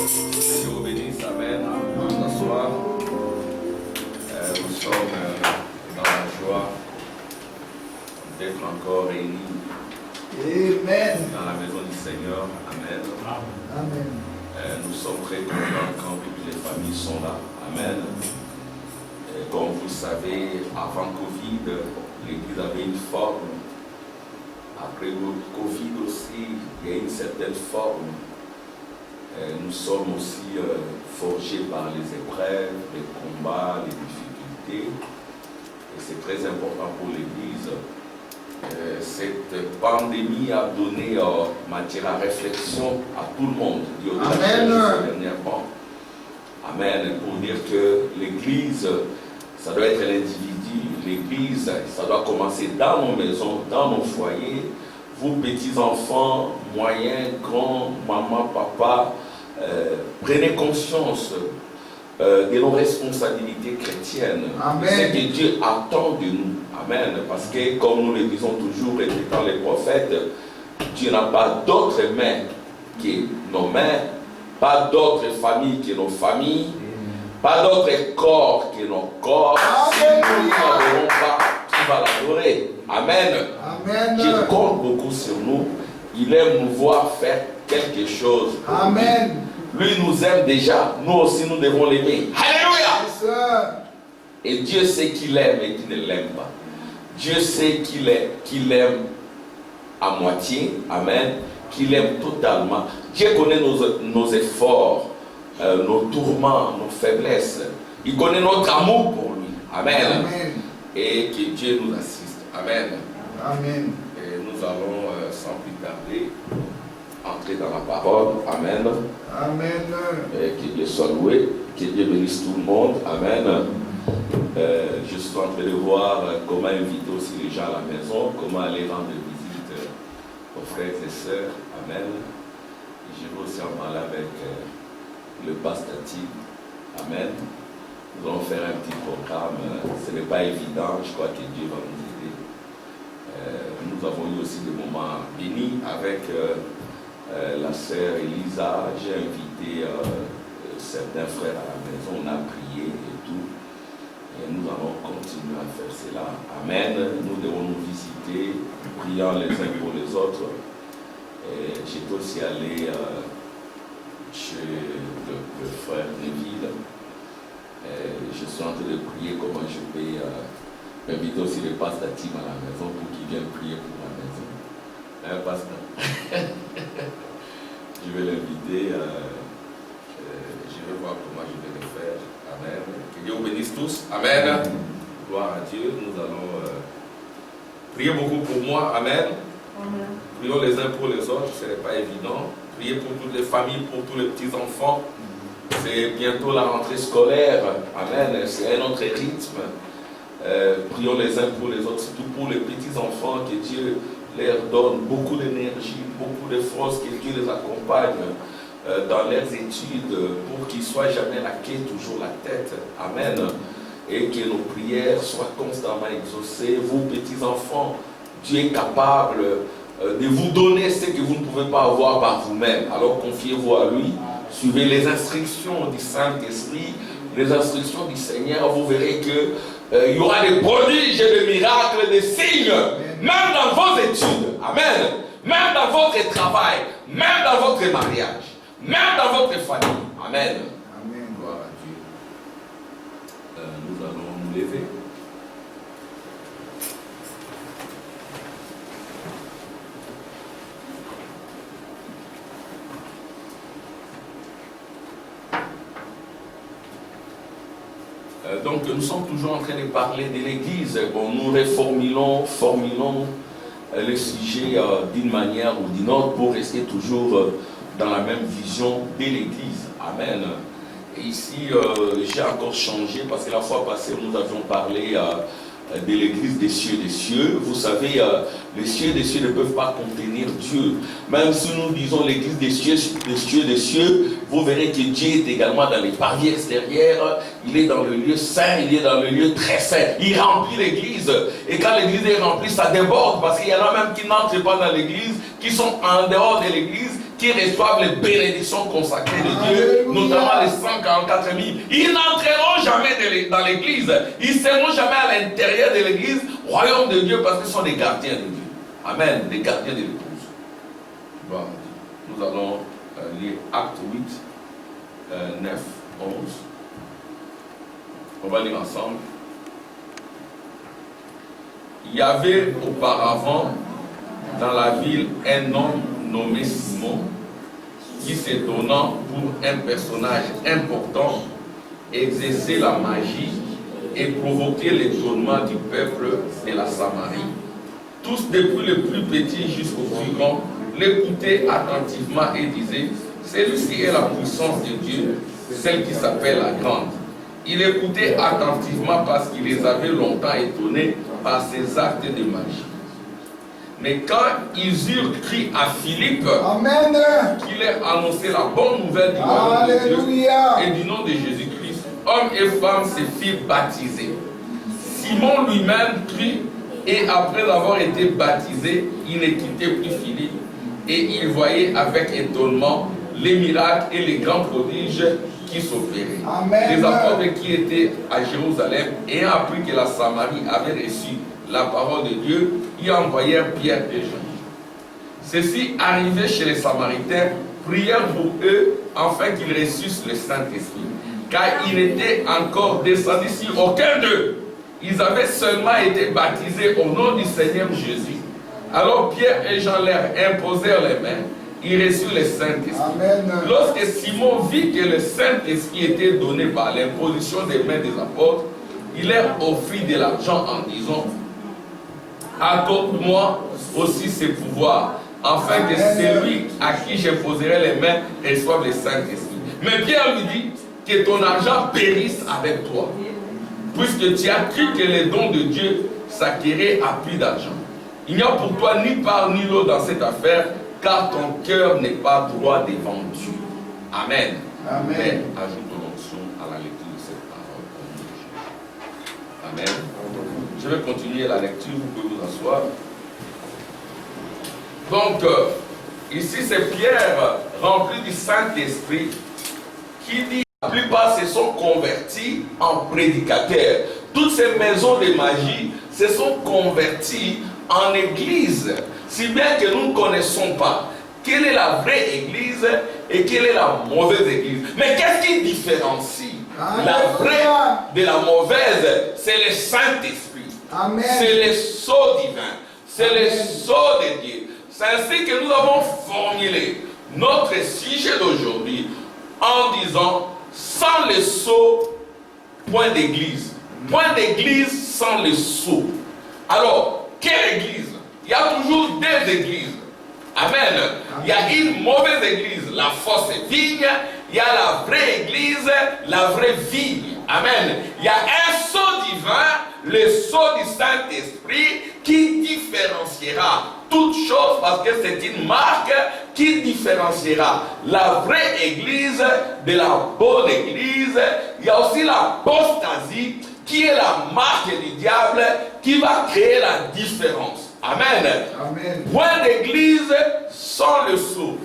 Dieu vous bénisse, amen. Ce soir, nous sommes dans la joie d'être encore réunis Amen. dans la maison du Seigneur. Amen. Amen. Nous sommes très contents quand toutes les familles sont là. Amen. Comme vous le savez, avant Covid, l'Église avait une forme. Après le Covid aussi, il y a une certaine forme. Nous sommes aussi forgés par les épreuves, les combats, les difficultés. Et c'est très important pour l'Église. Cette pandémie a donné matière à réflexion à tout le monde. Amen. Dernièrement. Amen. Pour dire que l'Église, ça doit être l'individu. L'Église, ça doit commencer dans nos maisons, dans nos foyers. Vous, petits-enfants, moyens, grands, maman, papa, prenez conscience de nos responsabilités chrétiennes. Amen. C'est que Dieu attend de nous. Amen. Parce que, comme nous le disons toujours, répétant les prophètes, Dieu n'a pas d'autres mains que nos mains, pas d'autres familles que nos familles, pas d'autres corps que nos corps. Si nous n'adorons pas, qui va l'adorer? Amen. Amen. Dieu compte beaucoup sur nous. Il aime nous voir faire quelque chose. Amen. Lui nous aime déjà. Nous aussi, nous devons l'aimer. Alléluia. Yes, sir. Et Dieu sait qu'il aime et qu'il ne l'aime pas. Dieu sait qu'il aime à moitié. Amen. Qu'il aime totalement. Dieu connaît nos efforts, nos tourments, nos faiblesses. Il connaît notre amour pour lui. Amen. Amen. Et que Dieu nous assiste. Amen. Amen. Et nous allons, sans plus tarder, entrer dans la parole. Amen. Amen. Et que Dieu soit loué. Que Dieu bénisse tout le monde. Amen. Je suis en train de voir comment inviter aussi les gens à la maison, comment aller rendre visite aux frères et sœurs. Amen. Et je vais aussi en parler avec le pasteur Tim. Amen. Nous allons faire un petit programme. Ce n'est pas évident. Je crois que Dieu va nous aider. Nous avons eu aussi des moments bénis avec la sœur Elisa. J'ai invité certains frères à la maison. On a prié et tout. Et nous allons continuer à faire cela. Amen. Nous devons nous visiter, priant les uns pour les autres. J'étais aussi allé chez le frère Neville. Je suis en train de prier comment je vais inviter aussi le pasteur Tim à la maison pour qu'il vienne prier pour la maison. Pasteur. Je vais l'inviter. Je vais voir comment je vais le faire. Amen. Que Dieu vous bénisse tous. Amen. Gloire à Dieu. Nous allons prier beaucoup pour moi. Amen. Amen. Prions les uns pour les autres. Ce n'est pas évident. Priez pour toutes les familles, pour tous les petits-enfants. C'est bientôt la rentrée scolaire. Amen. C'est un autre rythme. Prions les uns pour les autres, surtout pour les petits-enfants, que Dieu leur donne beaucoup d'énergie, beaucoup de force, que Dieu les accompagne dans leurs études pour qu'ils ne soient jamais la queue, toujours la tête. Amen. Et que nos prières soient constamment exaucées. Vous, petits-enfants, Dieu est capable de vous donner ce que vous ne pouvez pas avoir par vous-même. Alors confiez-vous à lui. Suivez les instructions du Saint-Esprit, les instructions du Seigneur. Vous verrez qu'il y aura des prodiges, des miracles, des signes, même dans vos études. Amen. Même dans votre travail, même dans votre mariage, même dans votre famille. Amen. Amen. Gloire à Dieu. Nous allons nous lever. Donc nous sommes toujours en train de parler de l'Église. Bon, nous reformulons le sujet d'une manière ou d'une autre pour rester toujours dans la même vision de l'Église. Amen. Et ici, j'ai encore changé parce que la fois passée, nous avions parlé de l'Église des cieux. Vous savez, les cieux des cieux ne peuvent pas contenir Dieu. Même si nous disons l'Église des cieux, vous verrez que Dieu est également dans les parvis extérieurs. Il est dans le lieu saint, il est dans le lieu très saint. Il remplit l'Église. Et quand l'Église est remplie, ça déborde parce qu'il y en a même qui n'entrent pas dans l'Église, qui sont en dehors de l'Église, qui reçoivent les bénédictions consacrées de Dieu, Alléluia. notamment les 144 000. Ils n'entreront jamais dans l'église. Ils ne seront jamais à l'intérieur de l'église, royaume de Dieu, parce qu'ils sont des gardiens de Dieu. Amen, des gardiens de l'épouse. Bon, nous allons lire Acte 8, 9, 11. On va lire ensemble. Il y avait auparavant dans la ville un homme nommé Simon qui, se donnant pour un personnage important, exerçait la magie et provoquait l'étonnement du peuple de la Samarie. Tous, depuis le plus petit jusqu'au plus grand, l'écoutaient attentivement et disaient: celui-ci est la puissance de Dieu, celle qui s'appelle la grande. Il écoutait attentivement parce qu'il les avait longtemps étonnés par ses actes de magie. Mais quand ils eurent crié à Philippe, Amen. qui leur annonçait la bonne nouvelle du royaume de Dieu Alléluia. et du nom de Jésus-Christ, hommes et femmes se firent baptiser. Simon lui-même prit, et après avoir été baptisé, il ne quittait plus Philippe, et il voyait avec étonnement les miracles et les grands prodiges qui s'opéraient. Amen. Les apôtres qui étaient à Jérusalem, ayant appris que la Samarie avait reçu la parole de Dieu, y envoyèrent Pierre et Jean. Ceux-ci, arrivés chez les Samaritains, prièrent pour eux afin qu'ils reçussent le Saint-Esprit, car il n'était encore descendu sur aucun d'eux. Ils avaient seulement été baptisés au nom du Seigneur Jésus. Alors Pierre et Jean leur imposèrent les mains. Ils reçurent le Saint-Esprit. Amen. Lorsque Simon vit que le Saint-Esprit était donné par l'imposition des mains des apôtres, il leur offrit de l'argent en disant: accorde-moi aussi ce pouvoir, afin que celui à qui j'imposerai les mains reçoive le Saint-Esprit. Mais Pierre lui dit: que ton argent périsse avec toi, puisque tu as cru que les dons de Dieu s'acquéraient à plus d'argent. Il n'y a pour toi ni part ni lot dans cette affaire, car ton cœur n'est pas droit devant Dieu. Amen. Amen. Mais ajoute ton onction à la lecture de cette parole. Amen. Je vais continuer la lecture, vous pouvez vous asseoir. Donc, ici c'est Pierre, rempli du Saint-Esprit, qui dit: la plupart se sont convertis en prédicateurs. Toutes ces maisons de magie se sont converties en église, si bien que nous ne connaissons pas quelle est la vraie église et quelle est la mauvaise église. Mais qu'est-ce qui différencie la vraie de la mauvaise? C'est le Saint-Esprit. Amen. C'est le sceau divin. C'est le sceau de Dieu. C'est ainsi que nous avons formulé notre sujet d'aujourd'hui en disant: sans le sceau, point d'église. Point d'église sans le sceau. Alors, quelle église? Il y a toujours deux églises. Amen. Il y a une mauvaise église, la fausse vigne. Il y a la vraie église, la vraie vigne. Amen. Il y a un sceau divin, le sceau du Saint-Esprit, qui différenciera toute chose, parce que c'est une marque qui différenciera la vraie église de la bonne église. Il y a aussi l'apostasie, qui est la marque du diable, qui va créer la différence. Amen. Amen. Point d'église sans le sceau.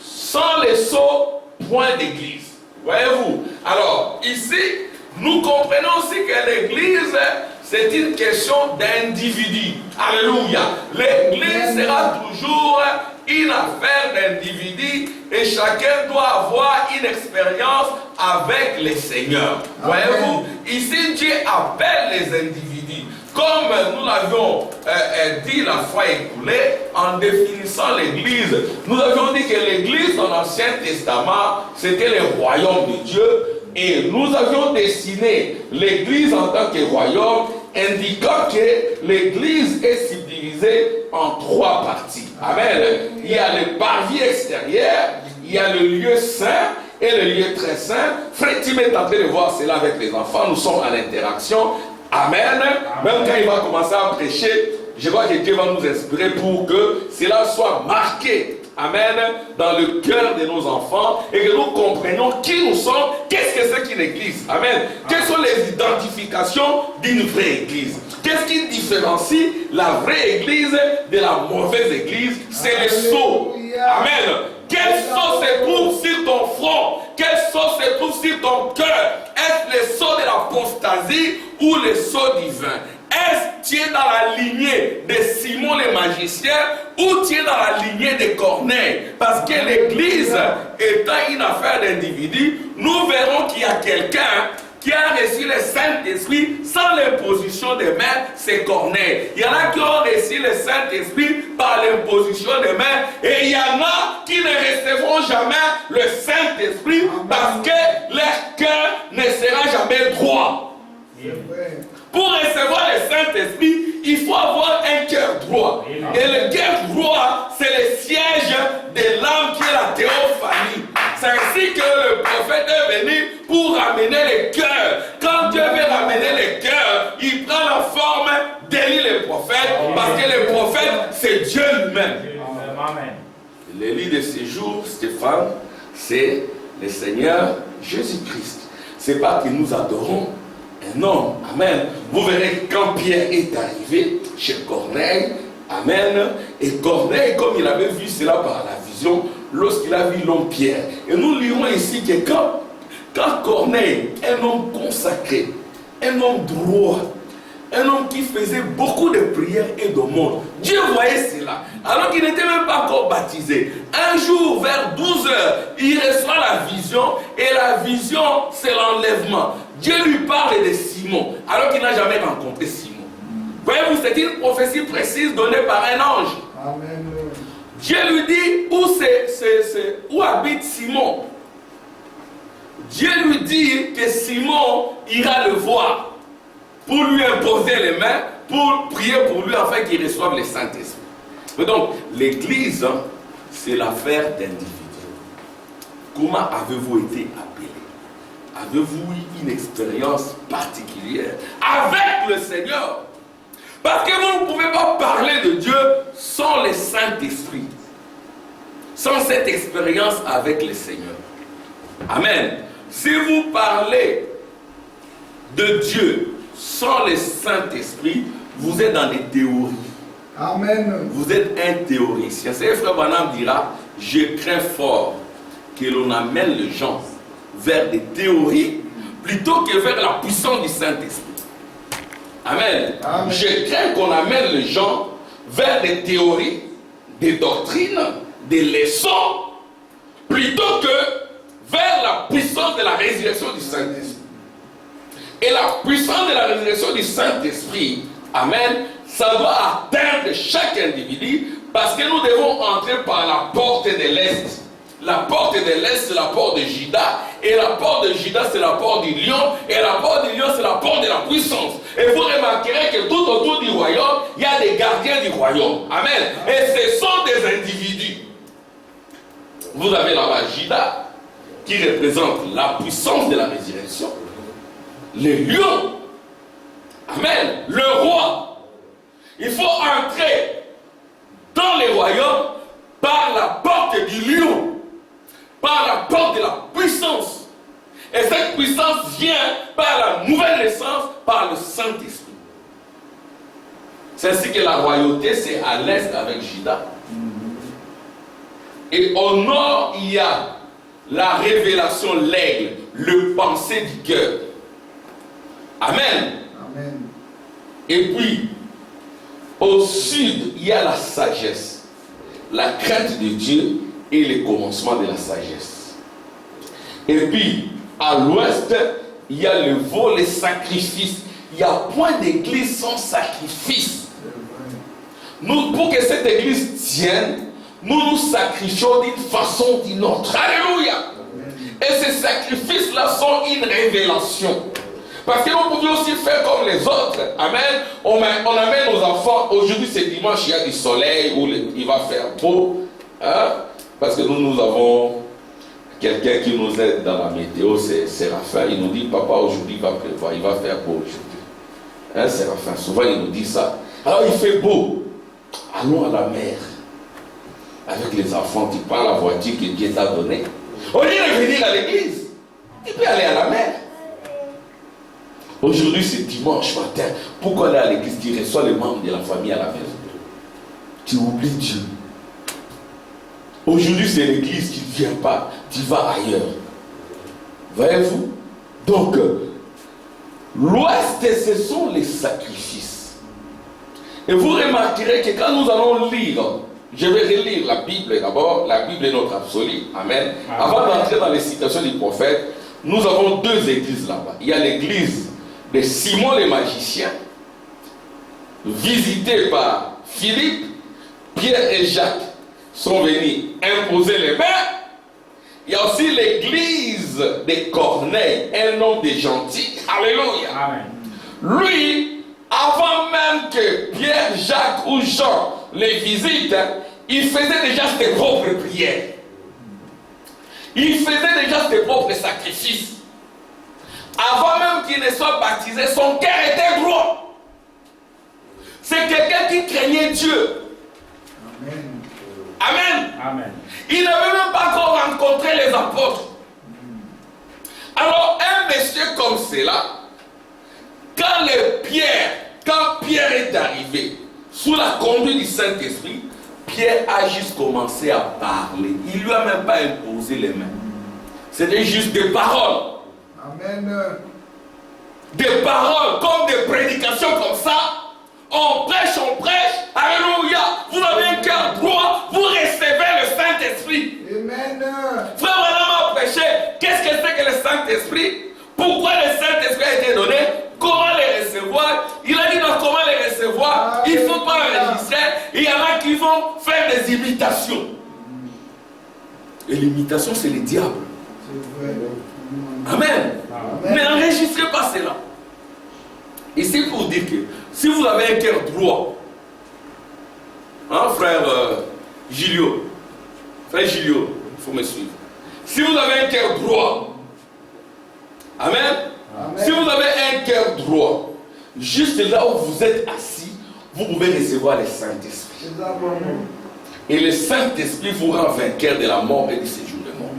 Sans le sceau, point d'église. Voyez-vous? Alors, ici, nous comprenons aussi que l'église, c'est une question d'individu. Alléluia. L'église sera toujours une affaire d'individu et chacun doit avoir une expérience avec le Seigneur. Voyez-vous? Ici, Dieu appelle les individus. Comme nous l'avions dit la fois écoulée, en définissant l'église, nous avions dit que l'église dans l'Ancien Testament, c'était le royaume de Dieu. Et nous avions dessiné l'église en tant que royaume, indiquant que l'église est subdivisée en trois parties. Amen. Il y a le parvis extérieur, il y a le lieu saint et le lieu très saint. Frère Tim est en train de voir cela avec les enfants, nous sommes en interaction. Amen. Même quand il va commencer à prêcher, je crois que Dieu va nous inspirer pour que cela soit marqué. Amen. Dans le cœur de nos enfants et que nous comprenions qui nous sommes, qu'est-ce que c'est qu'une église. Amen. Quelles sont les identifications d'une vraie église? Qu'est-ce qui différencie la vraie église de la mauvaise église? C'est le sceau. Amen. Quel sceau se trouve sur ton front? Quel sceau se trouve sur ton cœur? Est-ce le sceau de l'apostasie ou le sceau divin? Est-ce que tu es dans la lignée de Simon le magicien ou tu es dans la lignée de Corneille? Parce que l'église étant une affaire d'individus, nous verrons qu'il y a quelqu'un qui a reçu le Saint-Esprit sans l'imposition des mains, c'est Corneille. Il y en a qui ont reçu le Saint-Esprit par l'imposition des mains et il y en a qui ne recevront jamais le Saint-Esprit parce que leur cœur ne sera jamais droit. Pour recevoir le Saint-Esprit, il faut avoir un cœur droit. Et le cœur droit, c'est le siège de l'âme qui est la théophanie. C'est ainsi que le prophète est venu pour ramener le cœur. Quand Dieu veut ramener le cœur, il prend la forme d'Élie le prophète, parce que le prophète, c'est Dieu lui-même. L'Élie de ces jours, Stéphane, c'est le Seigneur Jésus-Christ. C'est pas que nous adorons un homme. Amen. Vous verrez quand Pierre est arrivé chez Corneille. Amen. Et Corneille, comme il avait vu cela par la vision, lorsqu'il a vu l'homme Pierre. Et nous lirons ici que quand Corneille, un homme consacré, un homme droit, un homme qui faisait beaucoup de prières et d'aumônes, Dieu voyait cela, alors qu'il n'était même pas encore baptisé. Un jour, vers 12 heures, il reçoit la vision, et la vision, c'est l'enlèvement. Dieu lui parle de Simon, alors qu'il n'a jamais rencontré Simon. Voyez-vous, c'est une prophétie précise donnée par un ange. Amen. Dieu lui dit où habite Simon. Dieu lui dit que Simon ira le voir pour lui imposer les mains, pour prier pour lui afin qu'il reçoive le Saint-Esprit. Donc, l'église, c'est l'affaire d'individus. Comment avez-vous été appelé? Avez-vous eu une expérience particulière avec le Seigneur? Parce que vous ne pouvez pas parler de Dieu sans le Saint-Esprit, sans cette expérience avec le Seigneur. Amen. Si vous parlez de Dieu sans le Saint-Esprit, vous êtes dans des théories. Amen. Vous êtes un théoricien. C'est frère Branham dira, je crains fort que l'on amène les gens vers des théories plutôt que vers la puissance du Saint-Esprit. Amen. Amen. Je crains qu'on amène les gens vers des théories, des doctrines, des leçons, plutôt que vers la puissance de la résurrection du Saint-Esprit. Et la puissance de la résurrection du Saint-Esprit, amen, ça doit atteindre chaque individu parce que nous devons entrer par la porte de l'Est. La porte de l'Est, c'est la porte de Juda. Et la porte de Juda, c'est la porte du lion. Et la porte du lion, c'est la porte de la puissance. Et vous remarquerez que tout autour du royaume, il y a des gardiens du royaume. Amen. Et ce sont des individus. Vous avez là-bas Juda, qui représente la puissance de la résurrection. Les lions. Amen. Le roi. Il faut entrer dans les royaumes par la porte du lion. Par la porte de la puissance. Et cette puissance vient par la nouvelle naissance, par le Saint-Esprit. C'est ainsi que la royauté, c'est à l'est avec Juda. Et au nord, il y a la révélation, l'aigle, le pensée du cœur. Amen. Amen. Et puis, au sud, il y a la sagesse, la crainte de Dieu et le commencement de la sagesse. Et puis, à l'ouest, il y a le vol, les sacrifices. Il n'y a point d'église sans sacrifice. Nous, pour que cette église tienne, nous nous sacrifions d'une façon ou d'une autre. Alléluia. Et ces sacrifices-là sont une révélation. Parce que nous pouvons aussi faire comme les autres. Amen. On amène nos enfants. Aujourd'hui, c'est dimanche, il y a du soleil où il va faire beau. Hein? Parce que nous avons quelqu'un qui nous aide dans la météo, c'est Séraphin. Il nous dit, papa, aujourd'hui, il va pleuvoir, il va faire beau aujourd'hui. Hein, Séraphin, souvent il nous dit ça. Alors il fait beau. Allons à la mer. Avec les enfants, tu prends la voiture que Dieu t'a donnée. Au lieu de venir à l'église, tu peux aller à la mer. Aujourd'hui, c'est dimanche matin. Pourquoi aller à l'église? Tu reçois les membres de la famille à la maison. Tu oublies Dieu. Aujourd'hui, c'est l'église, tu ne viens pas, tu vas ailleurs. Voyez-vous? Donc, l'ouest, ce sont les sacrifices. Et vous remarquerez que quand nous allons lire, je vais relire la Bible d'abord, la Bible est notre absolu, amen. Avant d'entrer dans les citations du prophète, nous avons deux églises là-bas. Il y a l'église de Simon le magicien, visitée par Philippe, Pierre et Jacques sont venus imposer les mains. Il y a aussi l'église de Corneille, un homme de gentil. Alléluia. Amen. Lui, avant même que Pierre, Jacques ou Jean les visitent, il faisait déjà ses propres prières. Il faisait déjà ses propres sacrifices. Avant même qu'il ne soit baptisé, son cœur était droit. C'est quelqu'un qui craignait Dieu. Amen. Amen. Amen. Il n'avait même pas encore rencontré les apôtres. Alors, un monsieur comme cela, quand Pierre est arrivé, sous la conduite du Saint-Esprit, Pierre a juste commencé à parler. Il ne lui a même pas imposé les mains. C'était juste des paroles. Amen. Des paroles, comme des prédications comme ça. On prêche, alléluia, vous avez un cœur droit, vous recevez le Saint-Esprit. Amen. Frère Branham a prêché, qu'est-ce que c'est que le Saint-Esprit? Pourquoi le Saint-Esprit a été donné? Comment les recevoir? Il a dit donc comment les recevoir? Il ne faut pas enregistrer. Il y en a qui vont faire des imitations. Et l'imitation, c'est le diable. Amen. Amen. Ne enregistrez pas cela. Et c'est pour dire que si vous avez un cœur droit, hein, frère Gilio, il faut me suivre. Si vous avez un cœur droit, amen. Amen. Si vous avez un cœur droit, juste là où vous êtes assis, vous pouvez recevoir le Saint-Esprit. Et le Saint-Esprit vous rend vainqueur de la mort et du séjour de mort.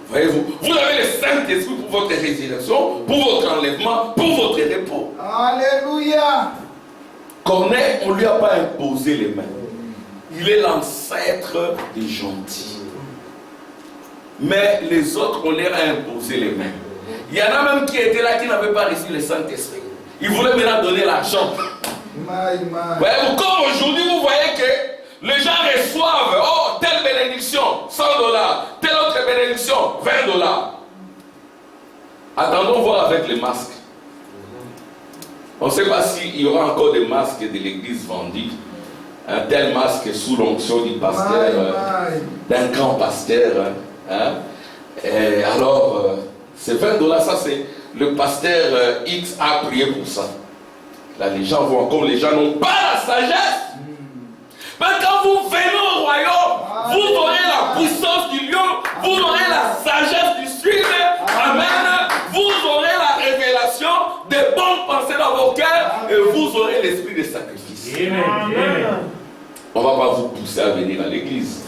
Voyez-vous, vous avez le Saint-Esprit pour votre résurrection, pour votre enlèvement, pour votre repos. Alléluia. Corneille, on ne lui a pas imposé les mains. Il est l'ancêtre des gentils. Mais les autres, on leur a imposé les mains. Il y en a même qui étaient là qui n'avaient pas reçu le Saint-Esprit. Ils voulaient maintenant donner l'argent. Voyez-vous, comme aujourd'hui, vous voyez que les gens reçoivent, oh, telle bénédiction, $100, telle autre bénédiction, $20. Attendons voir avec les masques. On ne sait pas s'il y aura encore des masques de l'église vendus. Un tel masque sous l'onction du pasteur, d'un grand pasteur. Hein. Et alors, c'est $20, ça c'est le pasteur X a prié pour ça. Là, les gens vont, comme les gens n'ont pas la sagesse. Mais quand vous venez au royaume, vous aurez la puissance du lion, vous aurez la sagesse du stream. Amen. Vous aurez la révélation des bonnes pensées dans vos cœurs et vous aurez l'esprit de sacrifice. Amen. On ne va pas vous pousser à venir à l'église.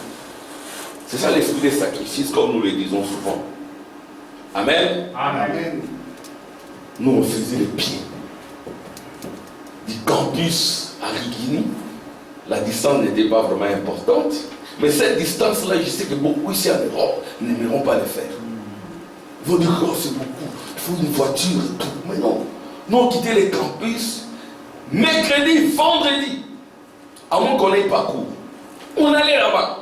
C'est ça l'esprit des sacrifices, comme nous le disons souvent. Amen. Amen. Nous, on faisait les pieds du campus à Rigini. La distance n'était pas vraiment importante. Mais cette distance-là, je sais que beaucoup ici en Europe n'aimeront pas le faire. Ils vont dire, oh, c'est beaucoup, il faut une voiture et tout. Mais non. Nous, on quittait les campus mercredi, vendredi, à moins qu'on n'ait pas cours. On allait là-bas.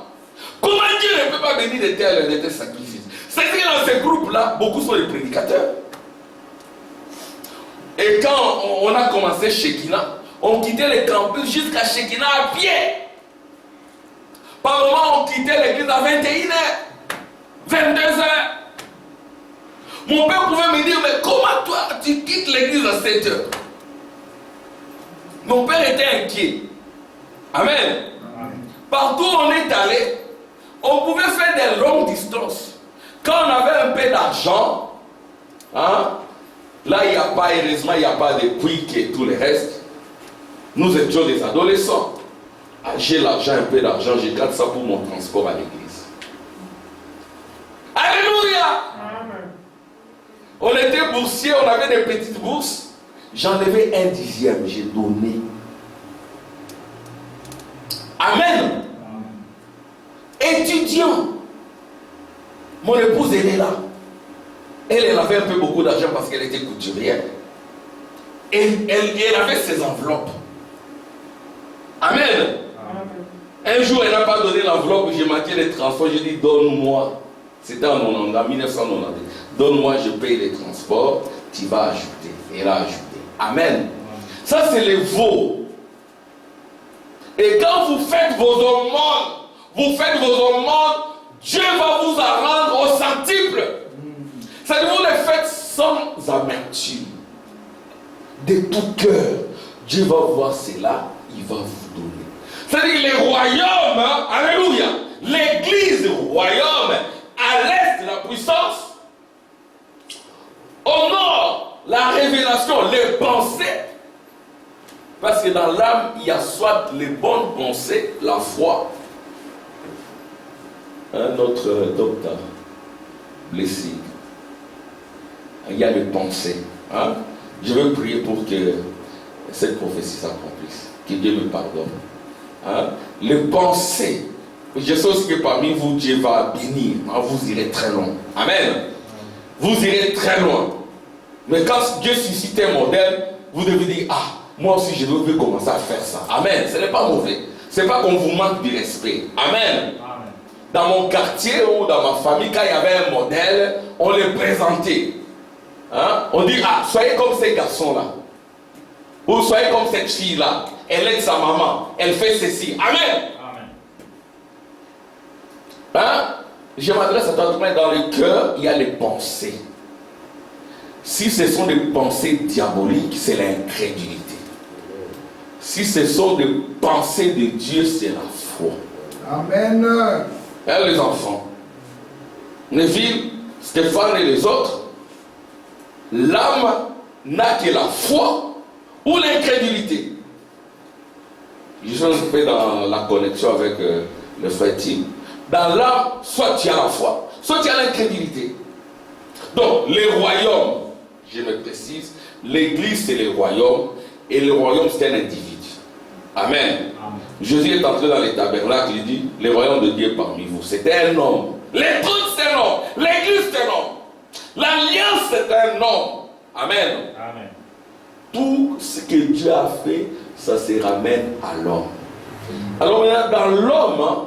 Comment Dieu ne peut pas venir de tels sacrifices? C'est-à-dire que dans ces groupes-là, beaucoup sont des prédicateurs. Et quand on a commencé Shekinah, on quittait les campus jusqu'à Shekinah à pied. Par moment, on quittait l'église à 21h, 22h. Mon père pouvait me dire, mais comment toi, tu quittes l'église à 7h? Mon père était inquiet. Amen. Partout où on est allé, on pouvait faire des longues distances. Quand on avait un peu d'argent, hein, là, il n'y a pas, heureusement, il n'y a pas de quick et tout le reste. Nous étions des adolescents. Ah, j'ai l'argent, un peu d'argent, j'ai garde ça pour mon transport à l'église. Alléluia. Amen. On était boursiers, on avait des petites bourses. J'enlevais 1/10, j'ai donné. Amen. Étudier étudiant. Mon épouse, elle est là. Elle avait un peu beaucoup d'argent parce qu'elle était couturière. Et elle avait ses enveloppes. Amen. Un jour, elle n'a pas donné l'enveloppe, j'ai marqué les transports, j'ai dit donne-moi. C'était en 1990. Donne-moi, je paye les transports, tu vas ajouter. Elle a ajouté. Amen. Ça, c'est les veaux. Et quand vous faites vos aumônes, Dieu va vous en rendre au centuple. C'est-à-dire vous les faites sans amertume. De tout cœur. Dieu va voir cela, il va vous donner. C'est-à-dire les royaumes, hein, alléluia, l'église royaume, à l'est la puissance, au nord la révélation, les pensées. Parce que dans l'âme, il y a soit les bonnes pensées, la foi. Notre docteur, Blessing, il y a les pensées. Hein? Je veux prier pour que cette prophétie s'accomplisse. Que Dieu me pardonne. Hein? Les pensées. Je sais aussi que parmi vous, Dieu va bénir. Hein? Vous irez très loin. Amen. Vous irez très loin. Mais quand Dieu suscite un modèle, vous devez dire, ah, moi aussi je veux commencer à faire ça. Amen. Ce n'est pas mauvais. Ce n'est pas qu'on vous manque du respect. Amen. Dans mon quartier ou dans ma famille, quand il y avait un modèle, on les présentait. Hein? On dit, ah, soyez comme ces garçons-là. Ou soyez comme cette fille-là. Elle aide sa maman. Elle fait ceci. Amen. Hein? Je m'adresse à toi, mais dans le cœur, il y a les pensées. Si ce sont des pensées diaboliques, c'est l'incrédulité. Si ce sont des pensées de Dieu, c'est la foi. Amen. Hein, les enfants, Neville, Stéphane et les autres, l'âme n'a que la foi ou l'incrédulité. Je suis un peu dans la connexion avec le frère Tim. Dans l'âme, soit tu as la foi, soit tu as l'incrédulité. Donc, les royaumes, je me précise, l'église c'est les royaumes, et le royaume c'est un individu. Amen. Jésus est entré dans les tabernacles, il dit, les royaumes de Dieu parmi vous. C'était un homme. Les trucs c'est un homme. L'église c'est un homme. L'alliance c'est un homme. Amen. Amen. Tout ce que Dieu a fait, ça se ramène à l'homme. Alors maintenant, dans l'homme, hein,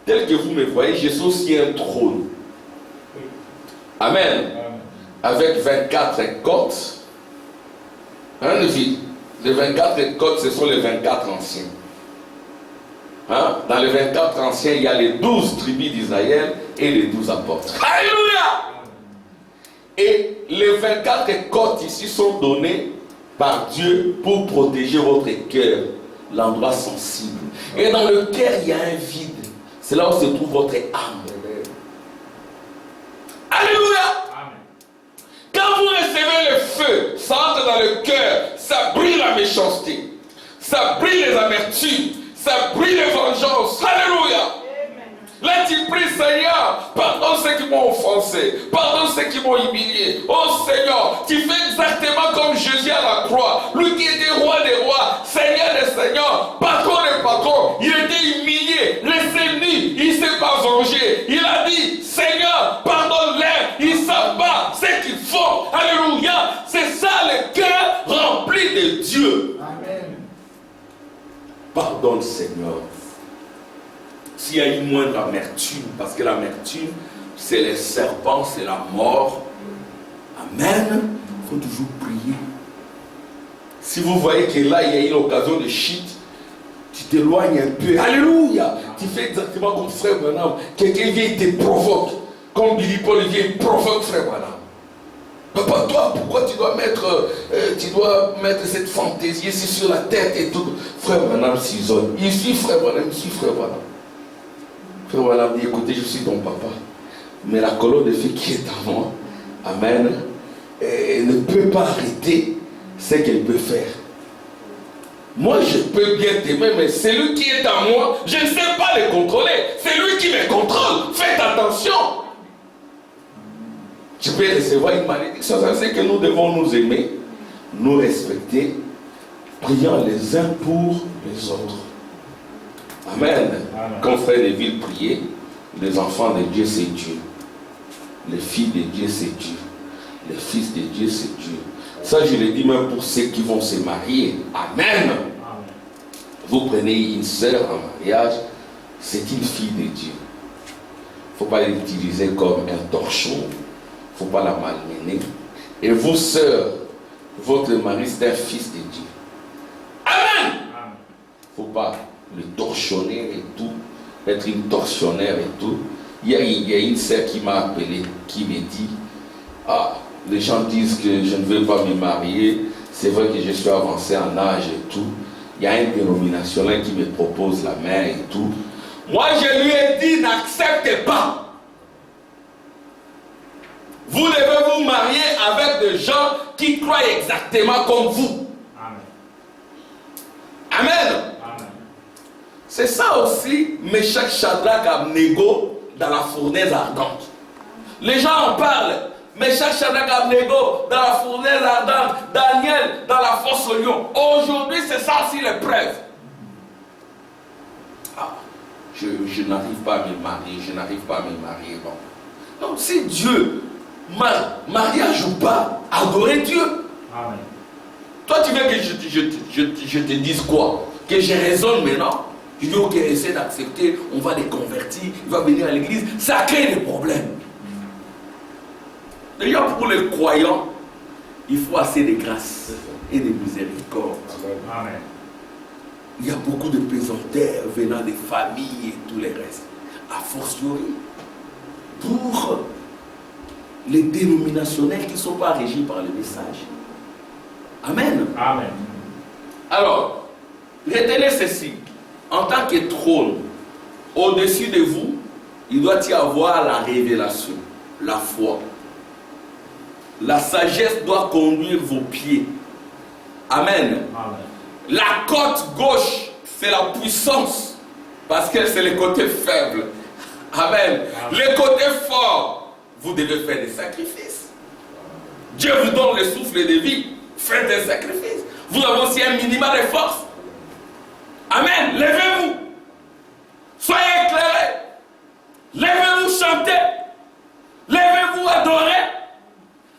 tel que vous me voyez, j'ai aussi un trône. Amen. Avec 24 côtes. Hein, les 24 côtes, ce sont les 24 anciens. Hein? Dans les 24 anciens, il y a les 12 tribus d'Israël et les 12 apôtres. Alléluia! Et les 24 côtes ici sont données par Dieu pour protéger votre cœur, l'endroit sensible. Et dans le cœur, il y a un vide. C'est là où se trouve votre âme. Alléluia! Quand vous recevez le feu, ça entre dans le cœur, ça brille la méchanceté, ça brille les amertumes, ça brille les vengeances. Alléluia! Là tu pries, Seigneur, pardonne ceux qui m'ont offensé, pardonne ceux qui m'ont humilié. Oh Seigneur, tu fais exactement comme Jésus à la croix, lui qui était roi des rois, Seigneur des seigneurs, patron des patrons. Il était humilié, laissé nu, il ne s'est pas vengé. Il a dit, Seigneur, pardonne-les, ils ne savent pas ce qu'ils font. Alléluia, c'est ça le cœur rempli de Dieu. Amen. Pardonne Seigneur. S'il y a une moindre amertume, parce que l'amertume, c'est les serpents, c'est la mort. Amen. Il faut toujours prier. Si vous voyez que là, il y a une occasion de chute, tu t'éloignes un peu. Alléluia. Tu fais exactement comme frère Branham. Quelqu'un vient, il te provoque. Comme Billy Paul vient, il provoque frère Branham. Papa, toi, pourquoi tu dois mettre cette fantaisie ici sur la tête et tout? Frère Branham s'isole. Il suit frère Branham, il suit frère Branham. Frère Branham dit, écoutez, je suis ton papa. Mais la colonne de feu qui est en moi, amen, ne peut pas arrêter ce qu'elle peut faire. Moi, je peux bien t'aimer, mais celui qui est en moi, je ne sais pas le contrôler. C'est lui qui me contrôle. Faites attention. Tu peux recevoir une malédiction. Ça, c'est que nous devons nous aimer, nous respecter, priant les uns pour les autres. Amen. Quand frère Neville priait, Les enfants de Dieu, c'est Dieu. Les filles de Dieu, c'est Dieu. Les fils de Dieu, c'est Dieu. Ça, je le dis même pour ceux qui vont se marier. Amen. Vous prenez une sœur en mariage, c'est une fille de Dieu. Il ne faut pas l'utiliser comme un torchon. Il ne faut pas la malmener. Et vos sœurs, votre mari, c'est un fils de Dieu. Amen. Il ne faut pas le torchonner et tout, être une tortionnaire et tout. Il y a une sœur qui m'a appelé, qui me dit, les gens disent que je ne veux pas me marier, c'est vrai que je suis avancé en âge et tout. Il y a un dénominationnel qui me propose la main et tout. Moi, je lui ai dit, n'acceptez pas. Vous devez vous marier avec des gens qui croient exactement comme vous. Amen. Amen. C'est ça aussi, Meshach, Shadrach, Abednego dans la fournaise ardente. Les gens en parlent. Meshach, Shadrach, Abednego dans la fournaise ardente. Daniel dans la fosse au lion. Aujourd'hui, c'est ça aussi l'épreuve. Je n'arrive pas à me marier. Je n'arrive pas à me marier. Bon. Donc, si Dieu, mariage ou pas, adorer Dieu. Amen. Toi, tu veux que je te dise quoi? Que je raisonne maintenant? Je dis, ok, essaie d'accepter, on va les convertir, il va venir à l'église. Ça crée des problèmes. D'ailleurs, pour les croyants, il faut assez de grâce et de miséricorde. Amen. Il y a beaucoup de pesanteurs venant des familles et tout le reste. A fortiori, pour les dénominationnels qui ne sont pas régis par le message. Amen. Amen. Alors, retenez ceci. En tant que trône, au-dessus de vous, il doit y avoir la révélation, la foi. La sagesse doit conduire vos pieds. Amen. Amen. La côte gauche, c'est la puissance, parce que c'est le côté faible. Amen. Amen. Le côté fort, vous devez faire des sacrifices. Dieu vous donne le souffle de vie. Faites des sacrifices. Vous avez aussi un minimum de force. Amen. Levez-vous. Soyez éclairés. Levez-vous, chantez. Levez-vous, adorez.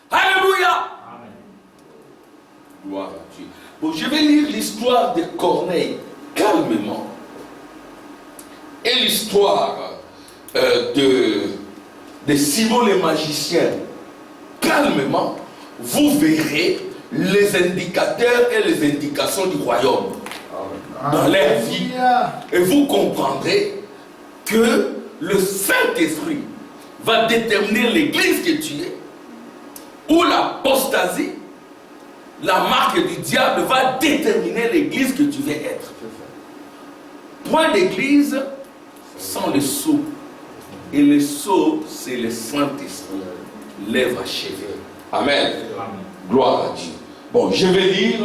Alléluia. Amen. Gloire à Dieu. Bon, je vais lire l'histoire de Corneille calmement. Et l'histoire de Simon le magicien calmement. Vous verrez les indicateurs et les indications du royaume dans leur vie. Et vous comprendrez que le Saint-Esprit va déterminer l'église que tu es, ou l'apostasie, la marque du diable va déterminer l'église que tu veux être. Point d'église sans le sceau. Et le sceau, c'est le Saint-Esprit. L'œuvre achevée. Amen. Amen. Gloire à Dieu. Bon, je vais lire.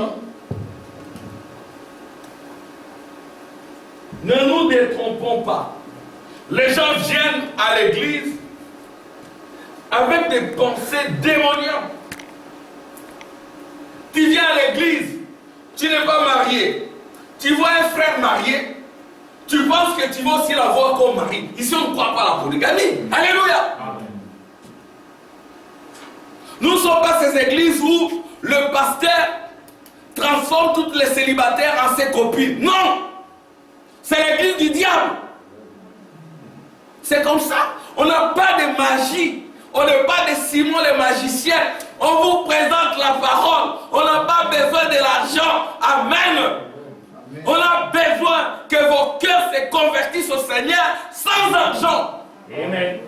Ne nous détrompons pas. Les gens viennent à l'église avec des pensées démoniaques. Tu viens à l'église, tu n'es pas marié. Tu vois un frère marié, tu penses que tu vas aussi l'avoir comme mari. Ici, on ne croit pas à la polygamie. Alléluia. Amen. Nous ne sommes pas ces églises où le pasteur transforme toutes les célibataires en ses copines. Non! C'est l'église du diable. C'est comme ça. On n'a pas de magie. On n'est pas des Simon les magiciens. On vous présente la parole. On n'a pas besoin de l'argent. Amen. Amen. On a besoin que vos cœurs se convertissent au Seigneur sans argent. Amen.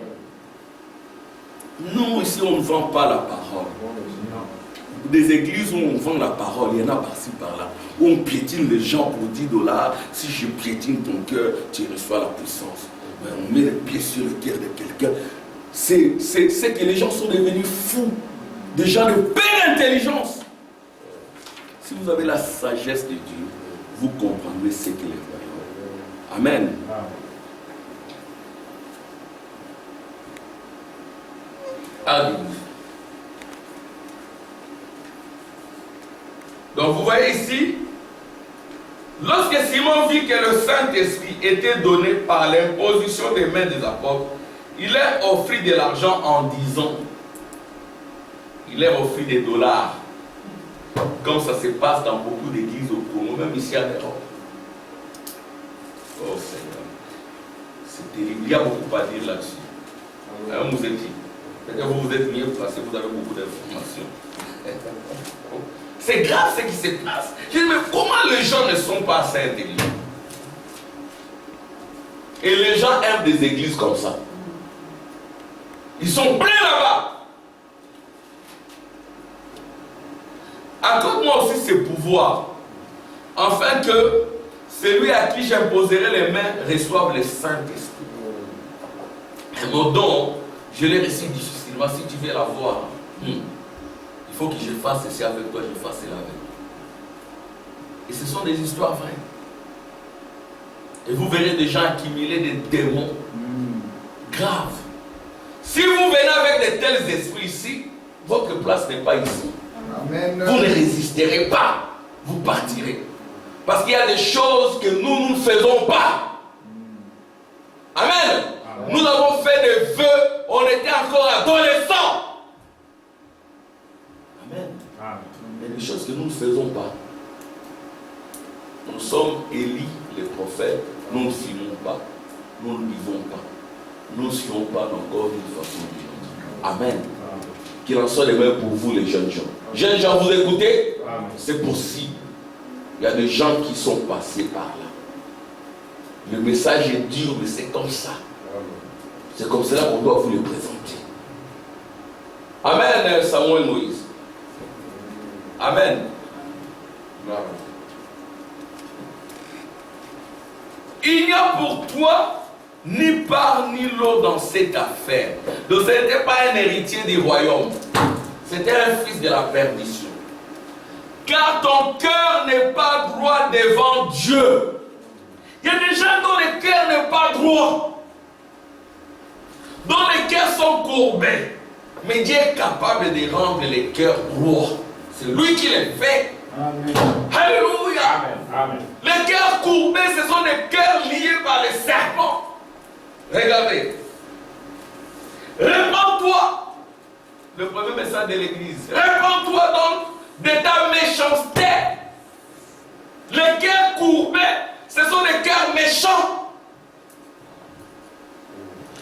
Nous, ici, on ne vend pas la parole. Des églises où on vend la parole, il y en a par-ci, par-là. Où on piétine les gens pour $10. Si je piétine ton cœur, tu reçois la puissance. Mais on met les pieds sur le cœur de quelqu'un. C'est que les gens sont devenus fous. Des gens de belle intelligence. Si vous avez la sagesse de Dieu, vous comprendrez ce qu'il est. Amen. Amen. Donc vous voyez ici, lorsque Simon vit que le Saint-Esprit était donné par l'imposition des mains des apôtres, Il leur offrit de l'argent en disant, il leur offrit des dollars, comme ça se passe dans beaucoup d'églises au Congo, même ici en Europe. Oh Seigneur, c'est terrible. Il y a beaucoup à dire là-dessus. Alors vous êtes qui? Peut-être que vous vous êtes mieux placé, vous avez beaucoup d'informations. C'est grave ce qui se passe. Je dis, mais comment les gens ne sont pas assez intelligents? Et les gens aiment des églises comme ça. Ils sont pleins là-bas. Accorde-moi aussi ce pouvoir, afin que celui à qui j'imposerai les mains reçoive le Saint-Esprit. Et mon don, je l'ai reçu difficilement. Si tu veux l'avoir, il faut que je fasse ceci avec toi, je fasse cela avec toi. Et ce sont des histoires vraies. Et vous verrez des gens accumuler des démons graves. Si vous venez avec de tels esprits ici, votre place n'est pas ici. Amen. Vous ne résisterez pas, vous partirez. Parce qu'il y a des choses que nous ne faisons pas. Amen. Amen. Nous avons fait des vœux, on était encore adolescents. Amen. Amen. Il y a des choses que nous ne faisons pas. Nous sommes Élie, les prophètes, nous ne filmons pas, nous ne vivons pas. Nous ne suivons pas encore d'une façon ou d'une autre. Amen. Qu'il en soit de même pour vous les jeunes gens. Jeunes gens, vous écoutez? C'est possible. Il y a des gens qui sont passés par là. Le message est dur, mais c'est comme ça. C'est comme cela qu'on doit vous le présenter. Amen, Samuel Moïse. Amen. Il n'y a pour toi ni part ni lot dans cette affaire. Donc ce n'était pas un héritier du royaume. C'était un fils de la perdition. Car ton cœur n'est pas droit devant Dieu. Il y a des gens dont le cœur n'est pas droit. Dont les cœurs sont courbés. Mais Dieu est capable de rendre les cœurs droits. C'est lui qui les fait. Amen. Alléluia. Amen. Amen. Les cœurs courbés, ce sont des cœurs liés par les serpents. Regardez. Répands-toi. Le premier message de l'église. Répands-toi donc de ta méchanceté. Les cœurs courbés, ce sont des cœurs méchants.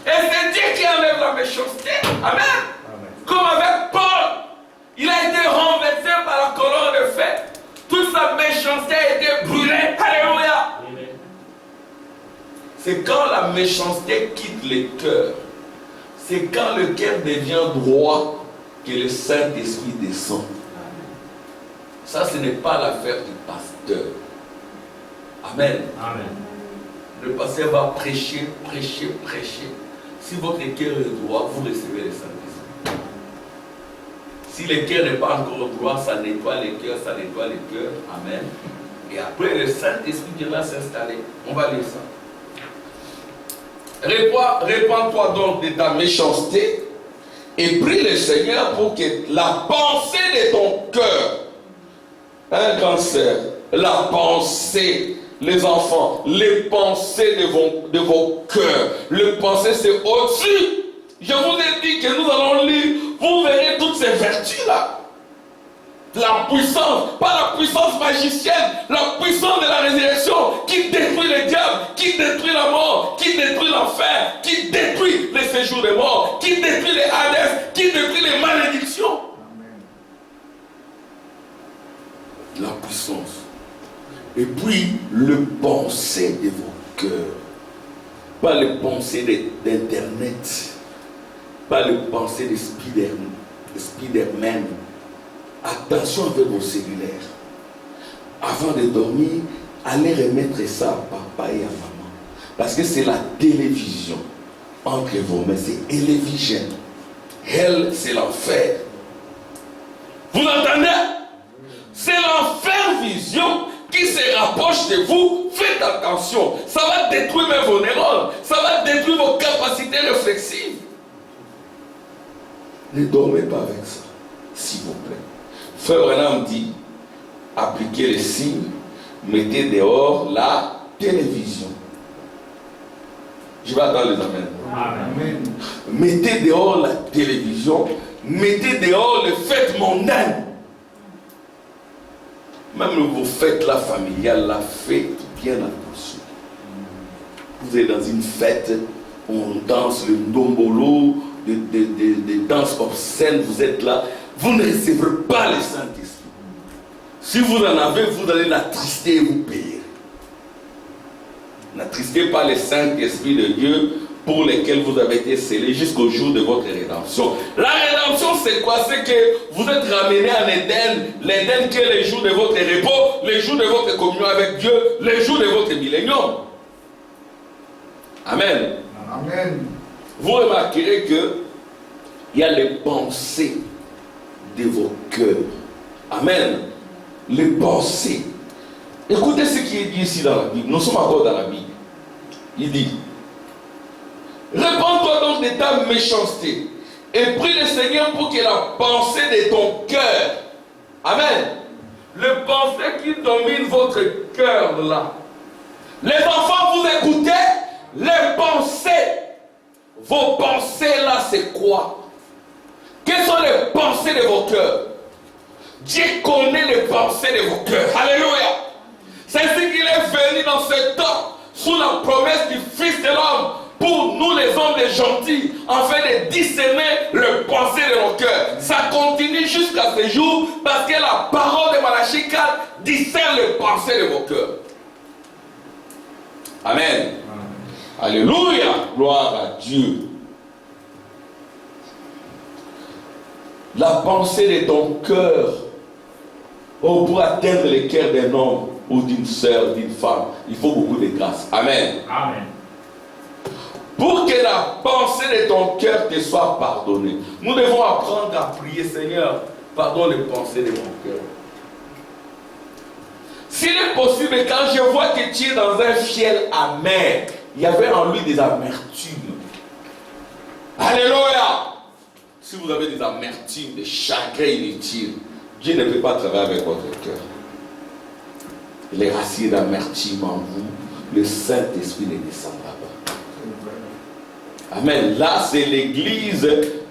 Et c'est Dieu qui enlève la méchanceté. Amen. Amen. Comme avec Paul. Il a été renversé par la colonne de feu. Toute sa méchanceté a été brûlée. Alléluia. C'est quand la méchanceté quitte le cœur. C'est quand le cœur devient droit que le Saint-Esprit descend. Ça, ce n'est pas l'affaire du pasteur. Amen. Amen. Le pasteur va prêcher, prêcher, prêcher. Si votre cœur est droit, vous recevez le Saint-Esprit. Si le cœur n'est pas encore droit, ça nettoie le cœur, ça nettoie le cœur. Amen. Et après, le Saint-Esprit viendra s'installer. On va lire ça. Répands-toi donc de ta méchanceté et prie le Seigneur pour que la pensée de ton cœur, un cancer, la pensée, les enfants, les pensées de vos cœurs, le pensée c'est au-dessus. Je vous ai dit que nous allons lire, vous verrez toutes ces vertus-là. La puissance, pas la puissance magicienne, la puissance de la résurrection qui détruit le diable, qui détruit la mort, qui détruit l'enfer, qui détruit les séjours des morts, qui détruit les Hadès, qui détruit les malédictions. Amen. La puissance. Et puis, le pensée de vos cœurs. Pas le pensée d'Internet. Pas le pensée de Spider-Man. Attention avec vos cellulaires. Avant de dormir, allez remettre ça à papa et à maman. Parce que c'est la télévision entre vos mains. C'est télévision. Hell, c'est l'enfer. Vous l'entendez? C'est l'enfer vision qui se rapproche de vous. Faites attention. Ça va détruire même vos neurones. Ça va détruire vos capacités réflexives. Ne dormez pas avec ça, s'il vous plaît. Frère Branham dit, appliquez les signes, mettez dehors la télévision. Je vais attendre les amens. Amen. Mettez dehors la télévision. Mettez dehors les fêtes mondaines. Même vos fêtes là familiales, la fête bien attention. Vous êtes dans une fête, on danse le ndombolo, des danses obscènes, vous êtes là, vous ne recevrez pas le Saint-Esprit. Si vous en avez, vous allez l'attrister et vous payer. N'attristez pas le Saint-Esprit de Dieu pour lesquels vous avez été scellés jusqu'au jour de votre rédemption. La rédemption, c'est quoi? C'est que vous êtes ramenés en Éden. L'Éden qui est le jour de votre repos, le jour de votre communion avec Dieu, le jour de votre millénium. Amen. Amen. Vous remarquerez que il y a les pensées de vos cœurs. Amen. Les pensées. Écoutez ce qui est dit ici dans la Bible. Nous sommes encore dans la Bible. Il dit: répands-toi donc de ta méchanceté et prie le Seigneur pour que la pensée de ton cœur, amen, les pensées qui dominent votre cœur là, les enfants, vous écoutez, les pensées, vos pensées là, c'est quoi? Quelles sont les pensées de vos cœurs? Dieu connaît les pensées de vos cœurs. Alléluia. C'est ce qu'il est venu dans ce temps sous la promesse du Fils de l'homme pour nous les hommes les gentils, afin de discerner le pensée de nos cœurs. Ça continue jusqu'à ce jour parce que la parole de Malachie 4 discerne les pensées de vos cœurs. Amen. Alléluia. Gloire à Dieu. La pensée de ton cœur, pour atteindre le cœur d'un homme ou d'une sœur, d'une femme, il faut beaucoup de grâce. Amen. Amen. Pour que la pensée de ton cœur te soit pardonnée, nous devons apprendre à prier: Seigneur, pardonne les pensées de mon cœur. S'il est possible, quand je vois que tu es dans un fiel amer, il y avait en lui des amertumes. Alléluia. Si vous avez des amertumes, des chagrins inutiles, Dieu ne peut pas travailler avec votre cœur. Les racines d'amertume en vous, le Saint-Esprit ne descendra pas. Amen. Là, c'est l'église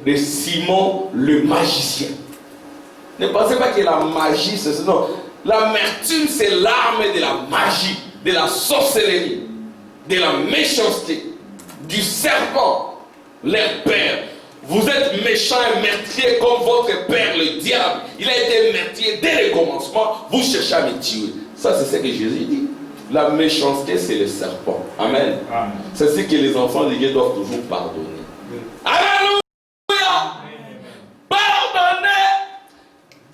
de Simon le magicien. Ne pensez pas que la magie, c'est ça. Non. L'amertume, c'est l'arme de la magie, de la sorcellerie, de la méchanceté, du serpent, leur père. Vous êtes méchant et meurtrier comme votre père, le diable. Il a été meurtrier dès le commencement. Vous cherchez à me tuer. Ça, c'est ce que Jésus dit. La méchanceté, c'est le serpent. Amen. Amen. C'est ce que les enfants de Dieu doivent toujours pardonner. Alléluia. Pardonnez,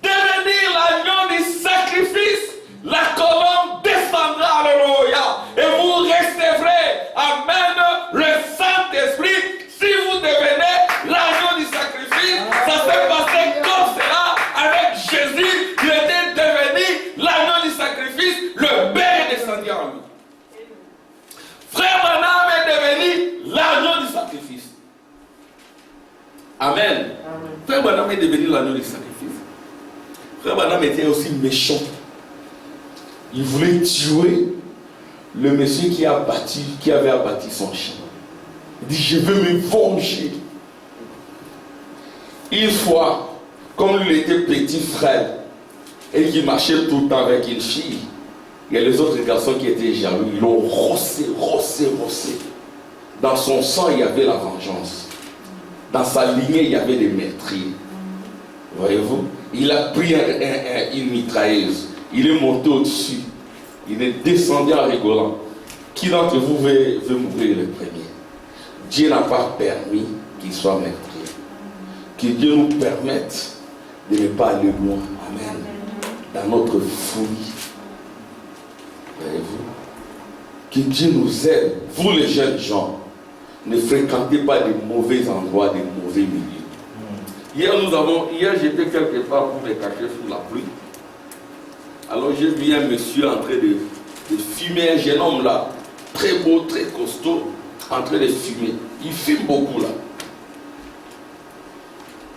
devenir l'agneau du sacrifice. La colombe descendra. Alléluia. Et vous recevrez, amen, le Saint-Esprit. Si vous devenez l'agneau du sacrifice, ça s'est passé comme cela avec Jésus. Il était devenu l'agneau du sacrifice. Le Père est descendu en lui. Frère Branham est devenu l'agneau du sacrifice. Amen. Amen. Frère Branham est devenu l'agneau du sacrifice. Frère Branham était aussi méchant. Il voulait tuer le monsieur qui avait abattu son chien. Il dit: je veux me venger. Une fois, comme il était petit frère et qu'il marchait tout le temps avec une fille, il y a les autres garçons qui étaient jaloux, ils l'ont rossé. Dans son sang, il y avait la vengeance. Dans sa lignée, il y avait des meurtriers. Voyez-vous? Il a pris une mitrailleuse. Il est monté au-dessus. Il est descendu en rigolant. Qui d'entre vous veut mourir le premier? Dieu n'a pas permis qu'il soit meurtrier. Que Dieu nous permette de ne pas aller loin. Amen. Dans notre folie. Voyez-vous? Que Dieu nous aide. Vous les jeunes gens, ne fréquentez pas de mauvais endroits, de mauvais milieux. Hier j'étais quelque part pour me cacher sous la pluie. Alors j'ai vu un monsieur en train de fumer, un jeune homme là, très beau, très costaud, en train de fumer. Il fume beaucoup là.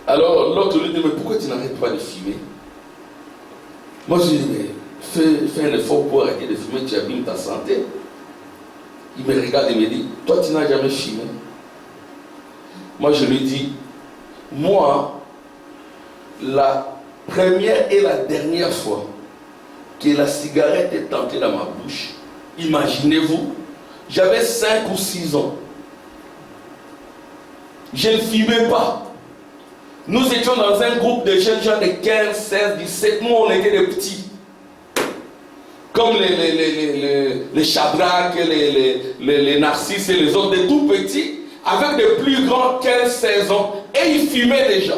Alors l'autre lui dit: mais pourquoi tu n'arrêtes pas de fumer? Moi je lui dis: mais fais un effort pour arrêter de fumer, tu abîmes ta santé. Il me regarde et me dit: toi tu n'as jamais fumé. Moi, je lui dis, moi, la première et la dernière fois que la cigarette est entrée dans ma bouche, imaginez-vous, j'avais 5 ou 6 ans. Je ne fumais pas. Nous étions dans un groupe de jeunes gens de 15, 16, 17. Nous, on était des petits. Comme les Shadrach, les Narcisses et les autres, des tout petits, avec des plus grands 15, 16 ans. Et ils fumaient déjà.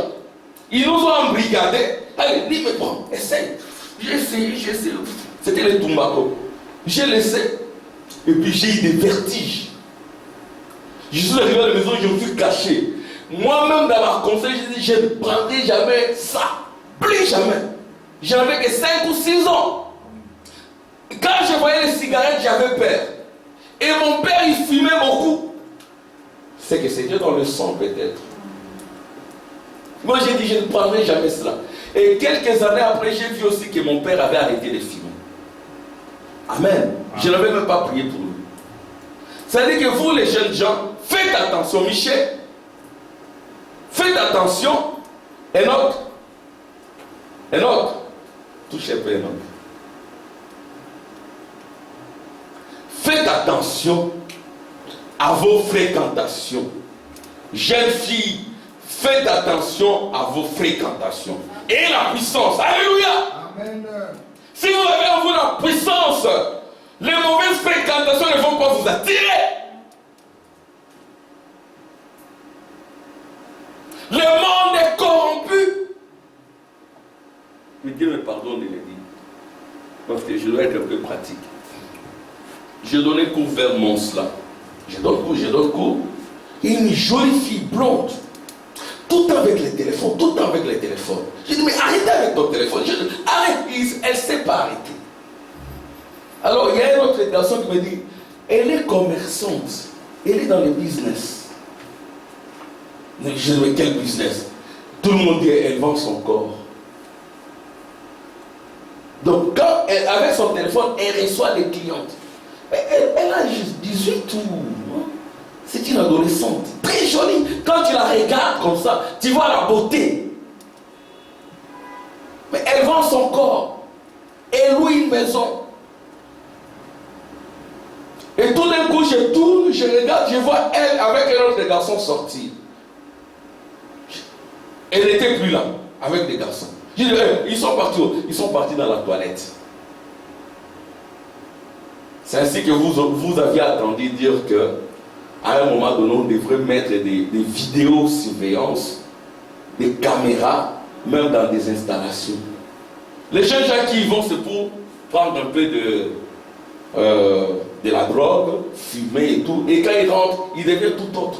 Ils nous ont embrigadés. Allez, dis, mais bon, essaye. J'ai essayé. C'était les Tumbako. J'ai laissé. Et puis j'ai eu des vertiges. Je suis arrivé à la maison, je me suis caché. Moi-même, dans ma conseil, j'ai dit, je ne prendrai jamais ça. Plus jamais. J'avais que 5 ou 6 ans. Quand je voyais les cigarettes, j'avais peur. Et mon père, il fumait beaucoup. C'est que c'était dans le sang, peut-être. Moi, j'ai dit, je ne prendrai jamais cela. Et quelques années après, j'ai vu aussi que mon père avait arrêté de fumer. Amen. Je n'avais même pas prié pour lui. Ça veut dire que vous, les jeunes gens, faites attention. Michel, faites attention. Enoch, touchez pas Enoch. Faites attention à vos fréquentations. Jeunes filles, faites attention à vos fréquentations. Et la puissance. Alléluia. Amen. Si vous avez en vous la puissance, les mauvaises fréquentations ne vont pas vous attirer. Le monde est corrompu. Mais Dieu me pardonne de le dire. Parce que je dois être un peu pratique. Je donnais cours vers Mons là. Je donne cours. Et une jolie fille blonde. Tout le temps avec les téléphones, Je dis, mais arrêtez avec ton téléphone. Arrête, elle ne sait pas arrêter. Alors, il y a un autre garçon qui me dit, elle est commerçante. Elle est dans le business. Je dis, mais quel business? Tout le monde dit, elle vend son corps. Donc, quand elle, avec son téléphone, elle reçoit des clientes. Mais elle a juste 18 ou... C'est une adolescente, très jolie. Quand tu la regardes comme ça, tu vois la beauté. Mais elle vend son corps. Elle loue une maison. Et tout d'un coup, je tourne, je regarde, je vois elle avec un autre garçon sortir. Elle n'était plus là, avec des garçons. Je dis, ils sont partis dans la toilette. C'est ainsi que vous aviez attendu dire que à un moment donné, on devrait mettre des vidéosurveillance, des caméras, même dans des installations. Les jeunes gens qui y vont, c'est pour prendre un peu de la drogue, fumer et tout. Et quand ils rentrent, ils deviennent tout autre.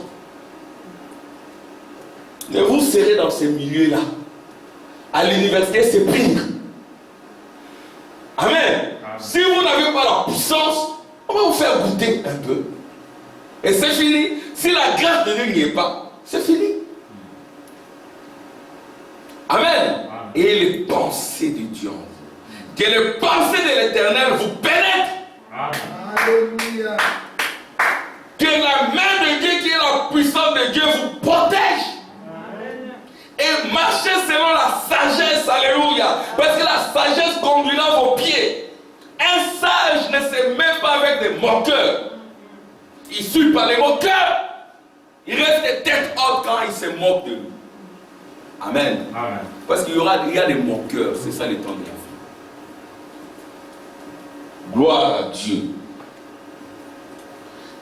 Mais vous serez dans ces milieux-là. À l'université, c'est pire. Amen. Si vous n'avez pas la puissance, on va vous faire goûter un peu. Et c'est fini. Si la grâce de Dieu n'y est pas, c'est fini. Amen. Et les pensées de Dieu en vous. Que les pensées de l'Éternel vous pénètrent. Alléluia. Que la main de Dieu, qui est la puissance de Dieu, vous protège. Et marchez selon la sagesse. Alléluia. Parce que la sagesse conduira vos pieds. Un sage ne se met pas avec des moqueurs. Il suit par les moqueurs. Il reste tête haute quand il se moque de nous. Amen. Amen. Parce qu'il y a des moqueurs. C'est ça les temps de la vie. Gloire à Dieu.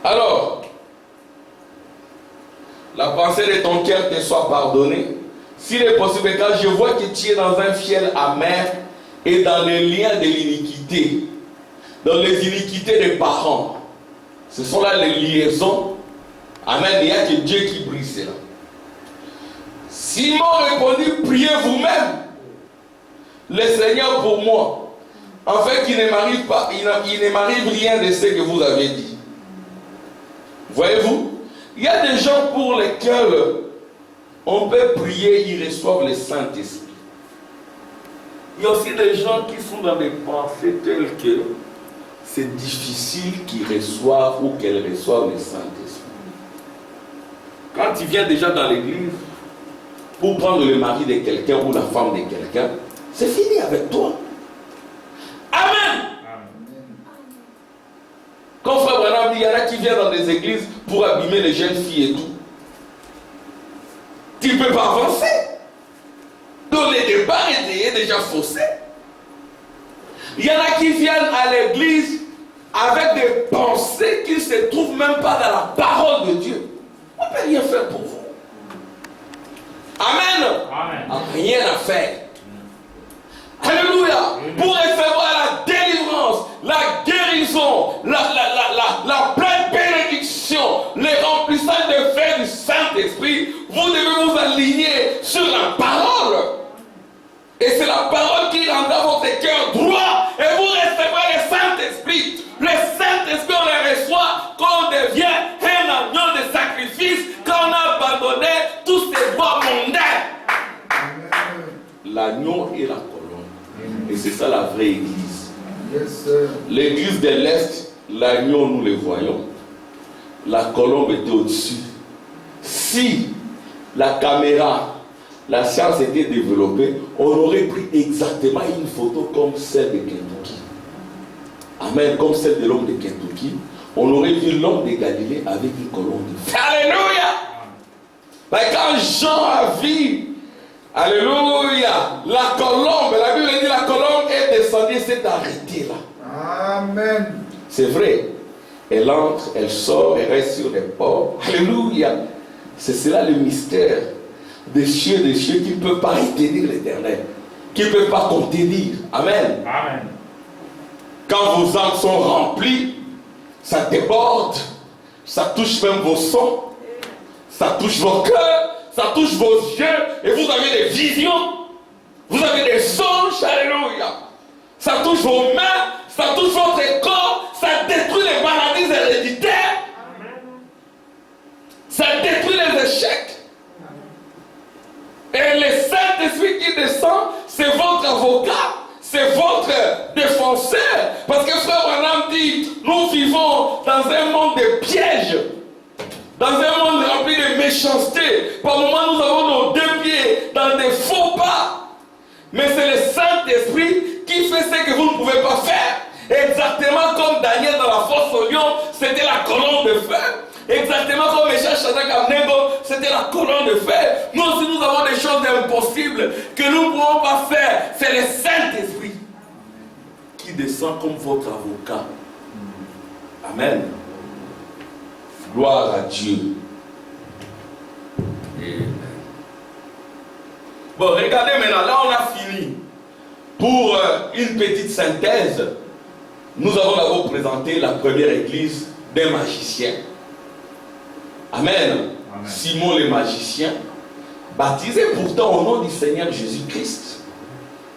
Alors, la pensée de ton cœur te soit pardonnée. S'il est possible, quand je vois que tu es dans un fiel amer et dans les liens de l'iniquité, dans les iniquités des parents, ce sont là les liaisons. Amen. Il n'y a que Dieu qui brise cela. Simon répondit, priez vous-même le Seigneur pour moi, afin qu'il ne m'arrive pas, il ne m'arrive rien de ce que vous avez dit. Voyez-vous, il y a des gens pour lesquels on peut prier, ils reçoivent le Saint-Esprit. Il y a aussi des gens qui sont dans des pensées telles que c'est difficile qu'ils reçoivent ou qu'elles reçoivent le Saint-Esprit. Quand quand tu viens déjà dans l'église pour prendre le mari de quelqu'un ou la femme de quelqu'un, c'est fini avec toi. Amen. Quand frère Branham dit, il y en a qui viennent dans des églises pour abîmer les jeunes filles et tout. Tu ne peux pas avancer. Donc les départ étaient déjà faussés. Il y en a qui viennent à l'église avec des pensées qui ne se trouvent même pas dans la parole de Dieu. On ne peut rien faire pour vous. Amen. Amen. Rien à faire. Alléluia. Pour recevoir la délivrance, la guérison, la pleine bénédiction, les remplissages de feu du Saint-Esprit, vous devez vous aligner sur la parole. Et c'est la parole qui rendra votre cœur droit et vous recevrez le Saint-Esprit. Le Saint-Esprit, on le reçoit quand on devient un agneau de sacrifice, quand on a abandonné tous ces droits mondains. L'agneau et la colombe. Et c'est ça la vraie église. L'église de l'Est, l'agneau, nous le voyons. La colombe était au-dessus. Si la caméra, la science était développée, on aurait pris exactement une photo comme celle de Kentucky. Amen, comme celle de l'homme de Kentucky. On aurait vu l'homme de Galilée avec une colombe de feu. Alléluia! Mais quand Jean a vu, alléluia, la colombe, la Bible dit la colombe est descendue, s'est arrêtée là. Amen. C'est vrai. Elle entre, elle sort, elle reste sur les ports. Alléluia. C'est cela le mystère des cieux qui ne peuvent pas retenir l'Éternel, qui ne peuvent pas contenir. Amen. Amen. Quand vos âmes sont remplies, ça déborde, ça touche même vos sons, ça touche vos cœurs, ça touche vos yeux, et vous avez des visions, vous avez des songes, alléluia. Ça touche vos mains, ça touche votre corps, ça détruit les maladies héréditaires, ça détruit les échecs. Et le Saint-Esprit qui descend, c'est votre avocat, c'est votre défenseur. Parce que frère Branham dit, nous vivons dans un monde de pièges, dans un monde rempli de méchanceté. Par moments, nous avons nos deux pieds dans des faux pas. Mais c'est le Saint-Esprit qui fait ce que vous ne pouvez pas faire. Exactement comme Daniel dans la fosse au lion, c'était la colonne de feu. Exactement comme Meshach, Shadrach, Abednego, c'était la colonne de feu. Nous aussi, nous avons des choses impossibles que nous ne pouvons pas faire. C'est le Saint-Esprit qui descend comme votre avocat. Amen. Gloire à Dieu. Amen. Bon, regardez maintenant, là on a fini. Pour une petite synthèse, nous avons d'abord présenté la première église d'un magicien. Amen. Amen. Simon le magicien, baptisé pourtant au nom du Seigneur Jésus-Christ,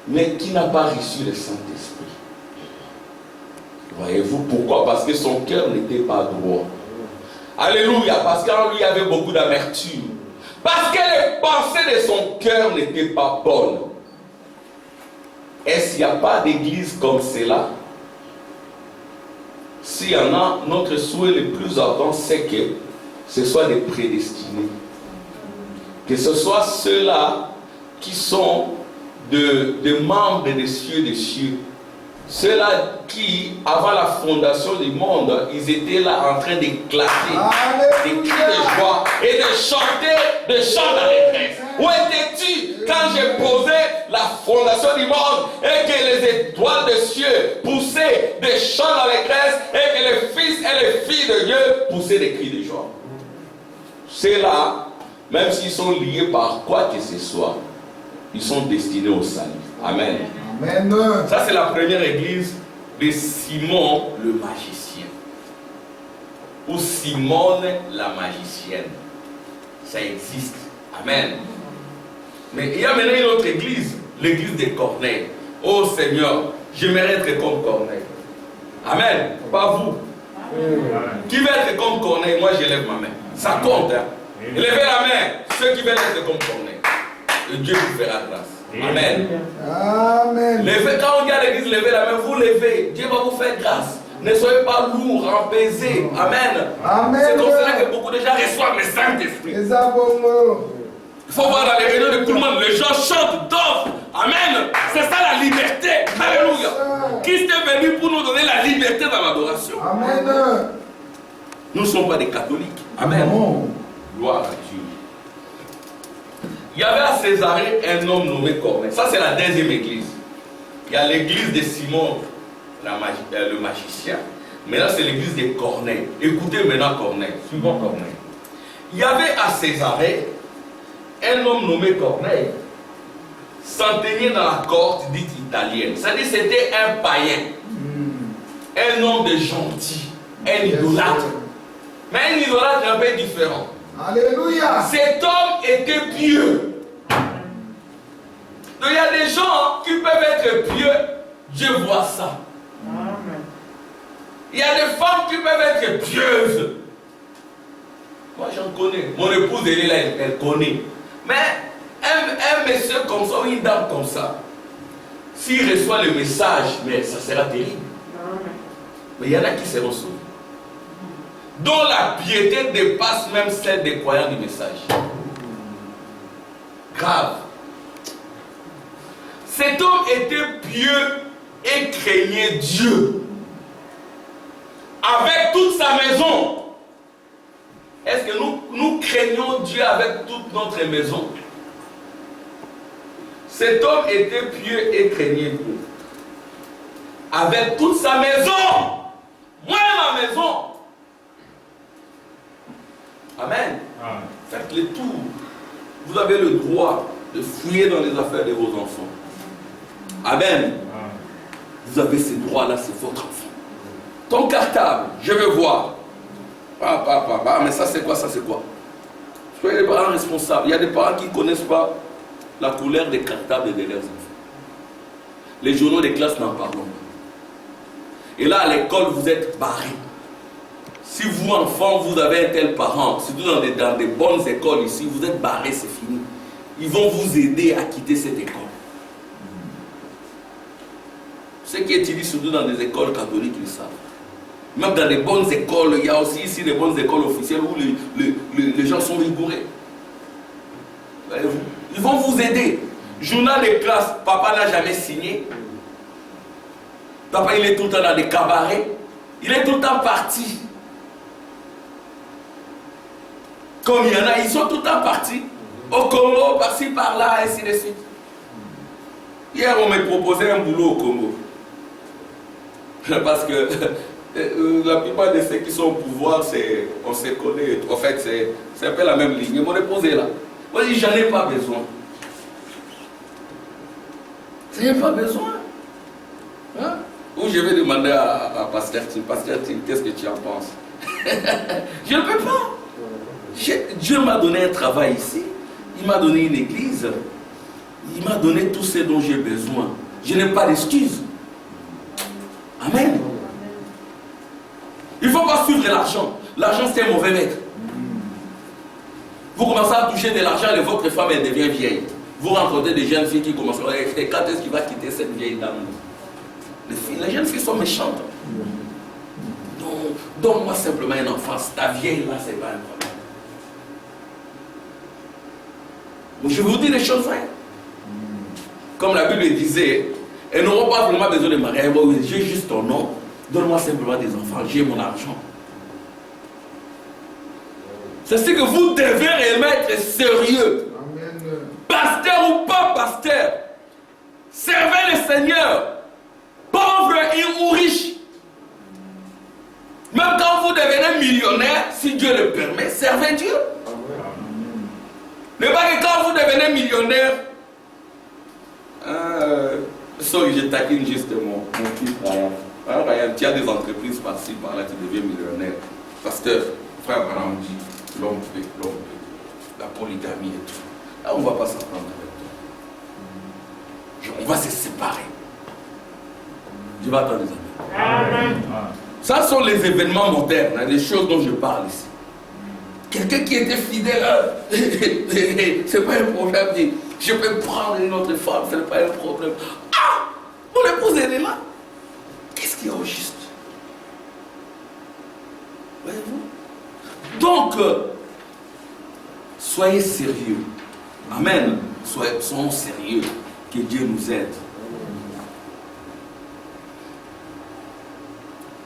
mais qui n'a pas reçu le Saint-Esprit. Voyez-vous pourquoi? Parce que son cœur n'était pas droit. Alléluia, parce qu'en lui il y avait beaucoup d'amertume. Parce que les pensées de son cœur n'étaient pas bonnes. Est-ce qu'il n'y a pas d'église comme cela? S'il y en a, notre souhait le plus ardent, c'est que ce soit des prédestinés. Que ce soit ceux-là qui sont de membres des cieux. Ceux-là qui, avant la fondation du monde, ils étaient là en train d'éclater, des cris de joie et de chanter des chants d'allégresse. Où étais-tu quand j'ai posé la fondation du monde et que les étoiles des cieux poussaient des chants d'allégresse et que les fils et les filles de Dieu poussaient des cris de joie? Ceux-là, même s'ils sont liés par quoi que ce soit, ils sont destinés au salut. Amen. Amen. Ça, c'est la première église de Simon le magicien. Ou Simone la magicienne. Ça existe. Amen. Mais il y a maintenant une autre église, l'église de Corneille. Oh Seigneur, j'aimerais être comme Corneille. Amen. Pas vous. Amen. Qui veut être comme Corneille? Moi, je lève ma main. Ça compte. Hein? Levez la main. Ceux qui veulent être comme Corneille. Et Dieu vous fera grâce. Amen. Amen. Levez, quand on dit à l'église, levez la main, vous levez. Dieu va vous faire grâce. Ne soyez pas lourds, empesés. Amen. Amen. C'est comme cela que beaucoup de gens reçoivent le Saint-Esprit. Il faut voir dans les réunions de tout le monde, les gens chantent, dansent. Amen. C'est ça la liberté. Alléluia. Christ est venu pour nous donner la liberté dans l'adoration. Amen. Nous ne sommes pas des catholiques. Amen. Non. Gloire à Dieu. Il y avait à Césarée un homme nommé Corneille. Ça, c'est la deuxième église. Il y a l'église de Simon, le magicien. Maintenant, c'est l'église de Corneille. Écoutez maintenant Corneille. Suivons Corneille. Il y avait à Césarée un homme nommé Corneille, centenier dans la cohorte dite italienne. C'est-à-dire c'était un païen, un homme de gentil, un idolâtre. Mais un idolâtre un peu différent. Alléluia. Cet homme était pieux. Donc il y a des gens qui peuvent être pieux, Dieu voit ça. Il y a des femmes qui peuvent être pieuses. Moi j'en connais. Mon épouse elle est là, elle connaît. Mais un monsieur comme ça ou une dame comme ça, s'il reçoit le message, mais ça sera terrible. Mais il y en a qui seront sauvés. Dont la piété dépasse même celle des croyants du message. Grave. Cet homme était pieux et craignait Dieu. Avec toute sa maison. Est-ce que nous craignons Dieu avec toute notre maison? Cet homme était pieux et craignait Dieu. Avec toute sa maison. Moi et ma maison. Amen. Faites le tour. Vous avez le droit de fouiller dans les affaires de vos enfants. Amen. Vous avez ce droit-là, c'est votre enfant. Ton cartable, je veux voir. Mais ça c'est quoi, ça c'est quoi? Soyez les parents responsables. Il y a des parents qui ne connaissent pas la couleur des cartables de leurs enfants. Les journaux des classes n'en parlent pas. Et là, à l'école, vous êtes barrés. Si vous, enfant, vous avez un tel parent, surtout dans des bonnes écoles ici, vous êtes barrés, c'est fini. Ils vont vous aider à quitter cette école. Ceux qui étudient surtout dans des écoles catholiques, ils savent. Même dans des bonnes écoles, il y a aussi ici des bonnes écoles officielles où les gens sont rigoureux. Ils vont vous aider. Journal de classe, papa n'a jamais signé. Papa, il est tout le temps dans des cabarets. Il est tout le temps parti. Comme il y en a, ils sont tout le temps partis. Au Congo, par-ci, par-là, ainsi de suite. Hier, on m'a proposé un boulot au Congo. Parce que la plupart de ceux qui sont au pouvoir, on se connaît. En fait, c'est un peu la même ligne. Mon épouse est là. Moi, je dis, j'en ai pas besoin. J'en ai pas besoin. Hein? Ou je vais demander à Pasteur Tim, qu'est-ce que tu en penses? Je ne peux pas. Dieu m'a donné un travail ici. Il m'a donné une église. Il m'a donné tout ce dont j'ai besoin. Je n'ai pas d'excuses. Amen. Il ne faut pas suivre l'argent. L'argent, c'est un mauvais maître. Vous commencez à toucher de l'argent et votre femme, elle devient vieille. Vous rencontrez des jeunes filles qui commencent à dire, quand est-ce qu'il va quitter cette vieille dame? Les jeunes filles sont méchantes. Donne-moi simplement une enfance. Ta vieille là, c'est pas un problème. Je vous dis les choses vraies. Comme la Bible disait, elles n'auront pas vraiment besoin de marier. J'ai juste ton nom. Donne-moi simplement des enfants. J'ai mon argent. C'est ce que vous devez réellement être sérieux. Amen. Pasteur ou pas pasteur. Servez le Seigneur. Pauvre ou riche. Même quand vous devenez millionnaire, si Dieu le permet, servez Dieu. Ne pas que quand vous devenez millionnaire, sorry, je taquine juste mon fils Ryan. Alors, Ryan, tu as des entreprises par-ci, par-là, tu deviens millionnaire. Pasteur, frère Abraham dit, l'homme fait, la polygamie et tout. Là, on ne va pas s'entendre avec toi. On va se séparer. Je vais attendre les amis. Amen. Ça sont les événements modernes, hein, les choses dont je parle ici. Quelqu'un qui était fidèle, c'est pas un problème. Je peux prendre une autre femme, ce n'est pas un problème. Ah, mon épouse elle est là. Qu'est-ce qu'il y a au juste? Voyez-vous? Donc, soyez sérieux. Amen. Soyons sérieux. Que Dieu nous aide.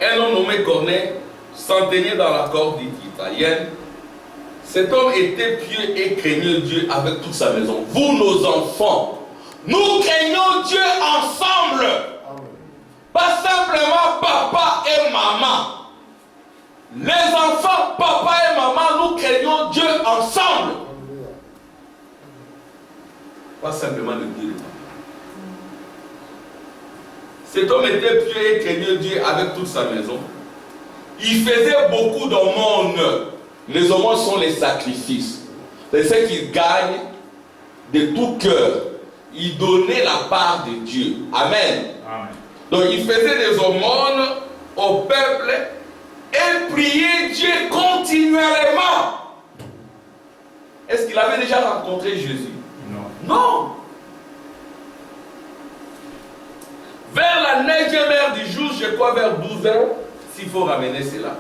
Un homme nommé Corneille, centenier dans la corde italienne, cet homme était pieux et craignait Dieu avec toute sa maison. Vous, nos enfants, nous craignons Dieu ensemble. Pas simplement papa et maman. Les enfants, papa et maman, nous craignons Dieu ensemble. Pas simplement le Dieu. Cet homme était pieux et craignait Dieu avec toute sa maison. Il faisait beaucoup d'aumônes. Les aumônes sont les sacrifices. C'est ce qu'il gagne de tout cœur. Il donnait la part de Dieu. Amen. Amen. Donc il faisait des aumônes au peuple et priait Dieu continuellement. Est-ce qu'il avait déjà rencontré Jésus? Non. Non. Vers la 9e heure du jour, je crois vers 12 heures, s'il faut ramener cela.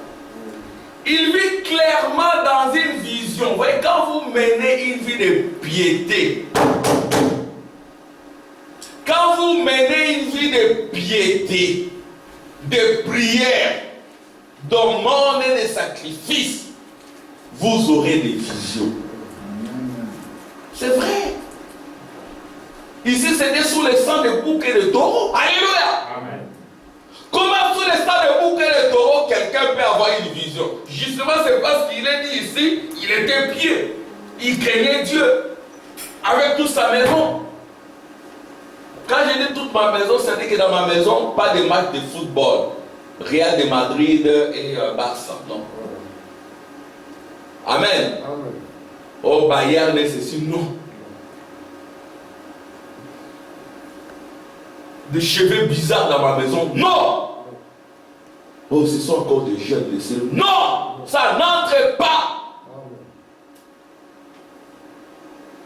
Il vit clairement dans une vision. Vous voyez, quand vous menez une vie de piété, quand vous menez une vie de piété, de prière, d'aumône et de sacrifice, vous aurez des visions. C'est vrai. Ici, c'était sous le sang de bouc et de taureau. Alléluia. Amen. Comment sous le sang de bouc et de taureau, quelqu'un peut avoir une vision? Justement, c'est parce qu'il est dit ici, il était pieux. Il craignait Dieu avec toute sa maison. Quand je dis toute ma maison, ça dit que dans ma maison, pas de match de football. Real de Madrid et Barça. Non. Amen. Amen. Oh, Bayern et ceci, non. Des cheveux bizarres dans ma maison, non. Oh, ce sont encore des jeunes blessés. Non, ça n'entre pas.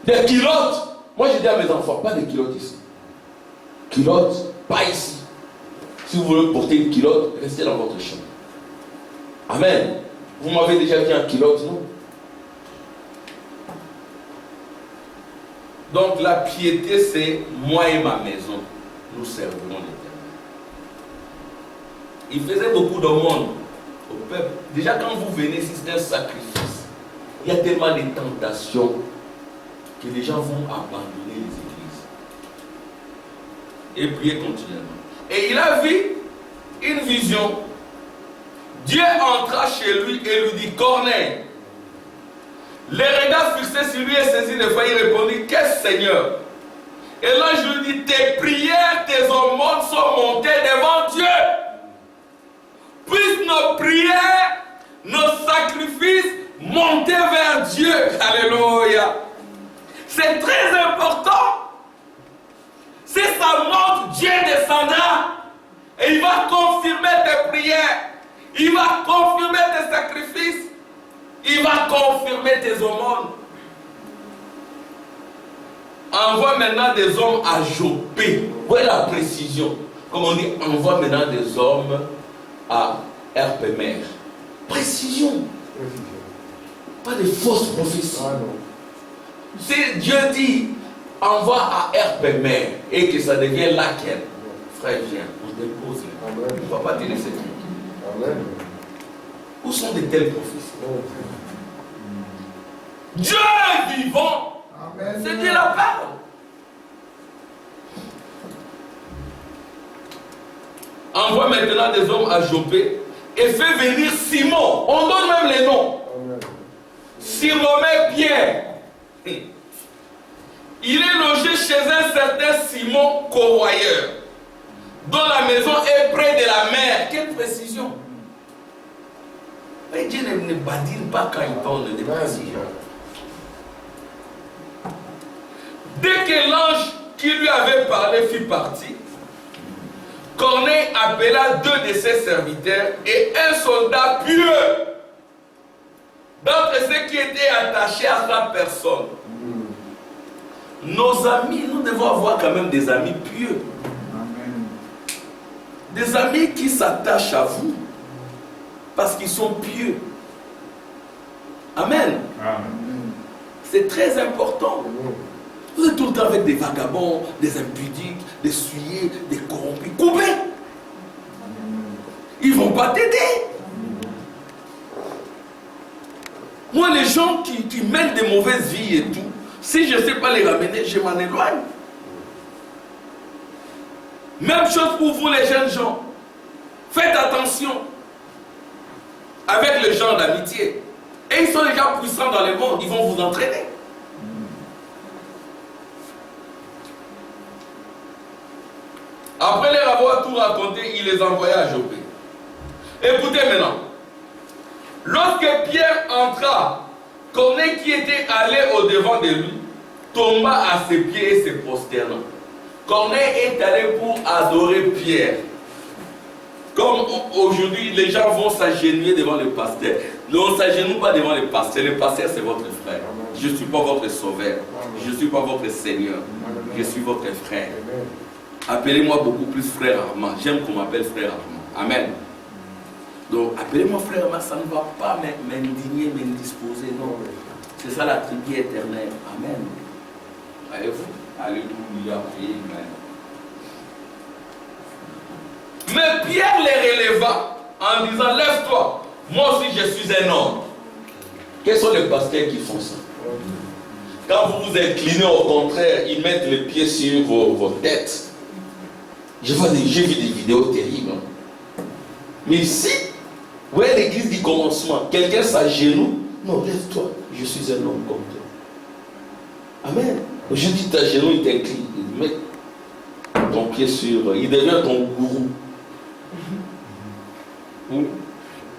Des culottes. Moi, je dis à mes enfants, pas de culottes ici. Culottes, pas ici. Si vous voulez porter une culotte, restez dans votre chambre. Amen. Vous m'avez déjà vu en culotte, non? Donc, la piété, c'est moi et ma maison. Nous servirons l'Éternel. Il faisait beaucoup d'aumônes au peuple. Déjà, quand vous venez, si c'est un sacrifice, il y a tellement de tentations que les gens vont abandonner les églises et prier continuellement. Et il a vu une vision. Dieu entra chez lui et lui dit, Corneille. Les regards fixés sur lui et saisi de foi, il répondit, qu'est-ce Seigneur? Et là, je lui dis, tes prières, tes aumônes sont montées devant Dieu. Puissent nos prières, nos sacrifices monter vers Dieu. Alléluia. C'est très important. Si ça monte, Dieu descendra. Et il va confirmer tes prières. Il va confirmer tes sacrifices. Il va confirmer tes aumônes. Envoie maintenant des hommes à Jopé. Voyez la précision. Comme on dit, envoie maintenant des hommes à Herpémer. Précision. Pas de fausses prophéties. Si Dieu dit, envoie à Herpémer et que ça devienne laquelle, frère, viens, on dépose. On ne va pas te laisser tranquille. Où sont de telles prophéties? Dieu est vivant. Amen. C'est Dieu la parole. Envoie maintenant des hommes à Jopé et fais venir Simon. On donne même les noms. Amen. Simon Pierre. Il est logé chez un certain Simon Corroyeur, dont la maison est près de la mer. Quelle précision! Mais Dieu ne badine pas quand il parle de précision. Dès que l'ange qui lui avait parlé fut parti, Corneille appela 2 de ses serviteurs et un soldat pieux d'entre ceux qui étaient attachés à sa personne. Nos amis, nous devons avoir quand même des amis pieux. Amen. Des amis qui s'attachent à vous. parce qu'ils sont pieux. Amen. Amen. C'est très important. Vous êtes tout le temps avec des vagabonds, des impudiques, des souillés, des corrompus. Coupez. Ils ne vont pas t'aider. Moi, les gens qui mènent des mauvaises vies et tout, si je ne sais pas les ramener, je m'en éloigne. Même chose pour vous les jeunes gens. Faites attention avec le genre d'amitié. Et ils sont déjà puissants dans le monde, ils vont vous entraîner. Après leur avoir tout raconté, il les envoya à Joppé. Écoutez maintenant. Lorsque Pierre entra, Corneille qui était allé au-devant de lui, tomba à ses pieds et se prosterna. Corneille est allé pour adorer Pierre. Comme aujourd'hui, les gens vont s'agenouiller devant le pasteur. On ne s'agenouille pas devant le pasteur. Le pasteur, c'est votre frère. Je ne suis pas votre sauveur. Je ne suis pas votre Seigneur. Je suis votre frère. Appelez-moi beaucoup plus frère Armand. J'aime qu'on m'appelle frère Armand. Amen. Donc, appelez-moi frère Armand, ça ne va pas m'indigner, m'indisposer. Non. C'est ça la tribu éternelle. Amen. Voyez-vous? Alléluia. Amen. Mais Pierre les releva en disant, lève-toi, moi aussi je suis un homme. Quels sont les pasteurs qui font ça? Quand vous vous inclinez, au contraire, ils mettent les pieds sur vos têtes. J'ai vu des vidéos terribles. Mais ici, vous voyez l'église du commencement, quelqu'un s'agenouille. Non, lève-toi, je suis un homme comme toi. Amen. Je dis ta genou, il t'incline. Il met ton pied sur, il devient ton gourou.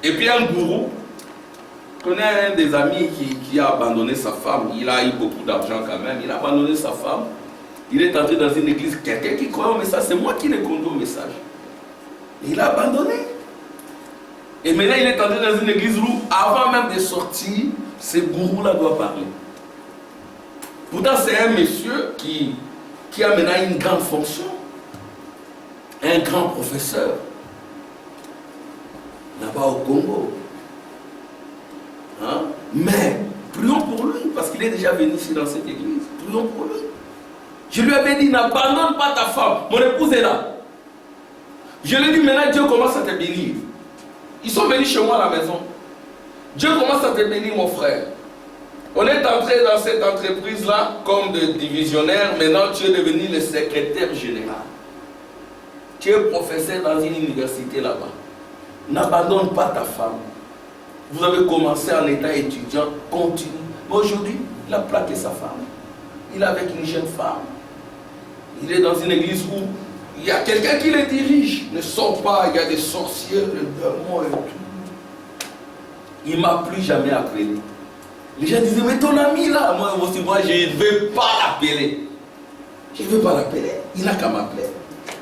Et puis un gourou, je connais un des amis qui a abandonné sa femme. Il a eu beaucoup d'argent quand même. Il a abandonné sa femme. Il est entré dans une église. Quelqu'un qui croit au message, c'est moi qui l'ai conduit au message. Et il a abandonné. Et maintenant il est entré dans une église où, avant même de sortir, ce gourou-là doit parler. Pourtant c'est un monsieur qui a maintenant une grande fonction. Un grand professeur. Là-bas au Congo. Hein? Mais, prions pour lui, parce qu'il est déjà venu ici dans cette église. Prions pour lui. Je lui avais dit, n'abandonne pas ta femme. Mon épouse est là. Je lui ai dit, maintenant Dieu commence à te bénir. Ils sont venus chez moi à la maison. Dieu commence à te bénir, mon frère. On est entré dans cette entreprise-là comme de divisionnaire. Maintenant, tu es devenu le secrétaire général. Tu es professeur dans une université là-bas. N'abandonne pas ta femme. Vous avez commencé en état étudiant, continue. Mais aujourd'hui, il a plaqué sa femme. Il est avec une jeune femme. Il est dans une église où il y a quelqu'un qui le dirige. Ne sort pas, il y a des sorciers, des démons et tout. Il ne m'a plus jamais appelé. Les gens disaient, mais ton ami là, moi je ne vais pas l'appeler. Je ne vais pas l'appeler. Il n'a qu'à m'appeler.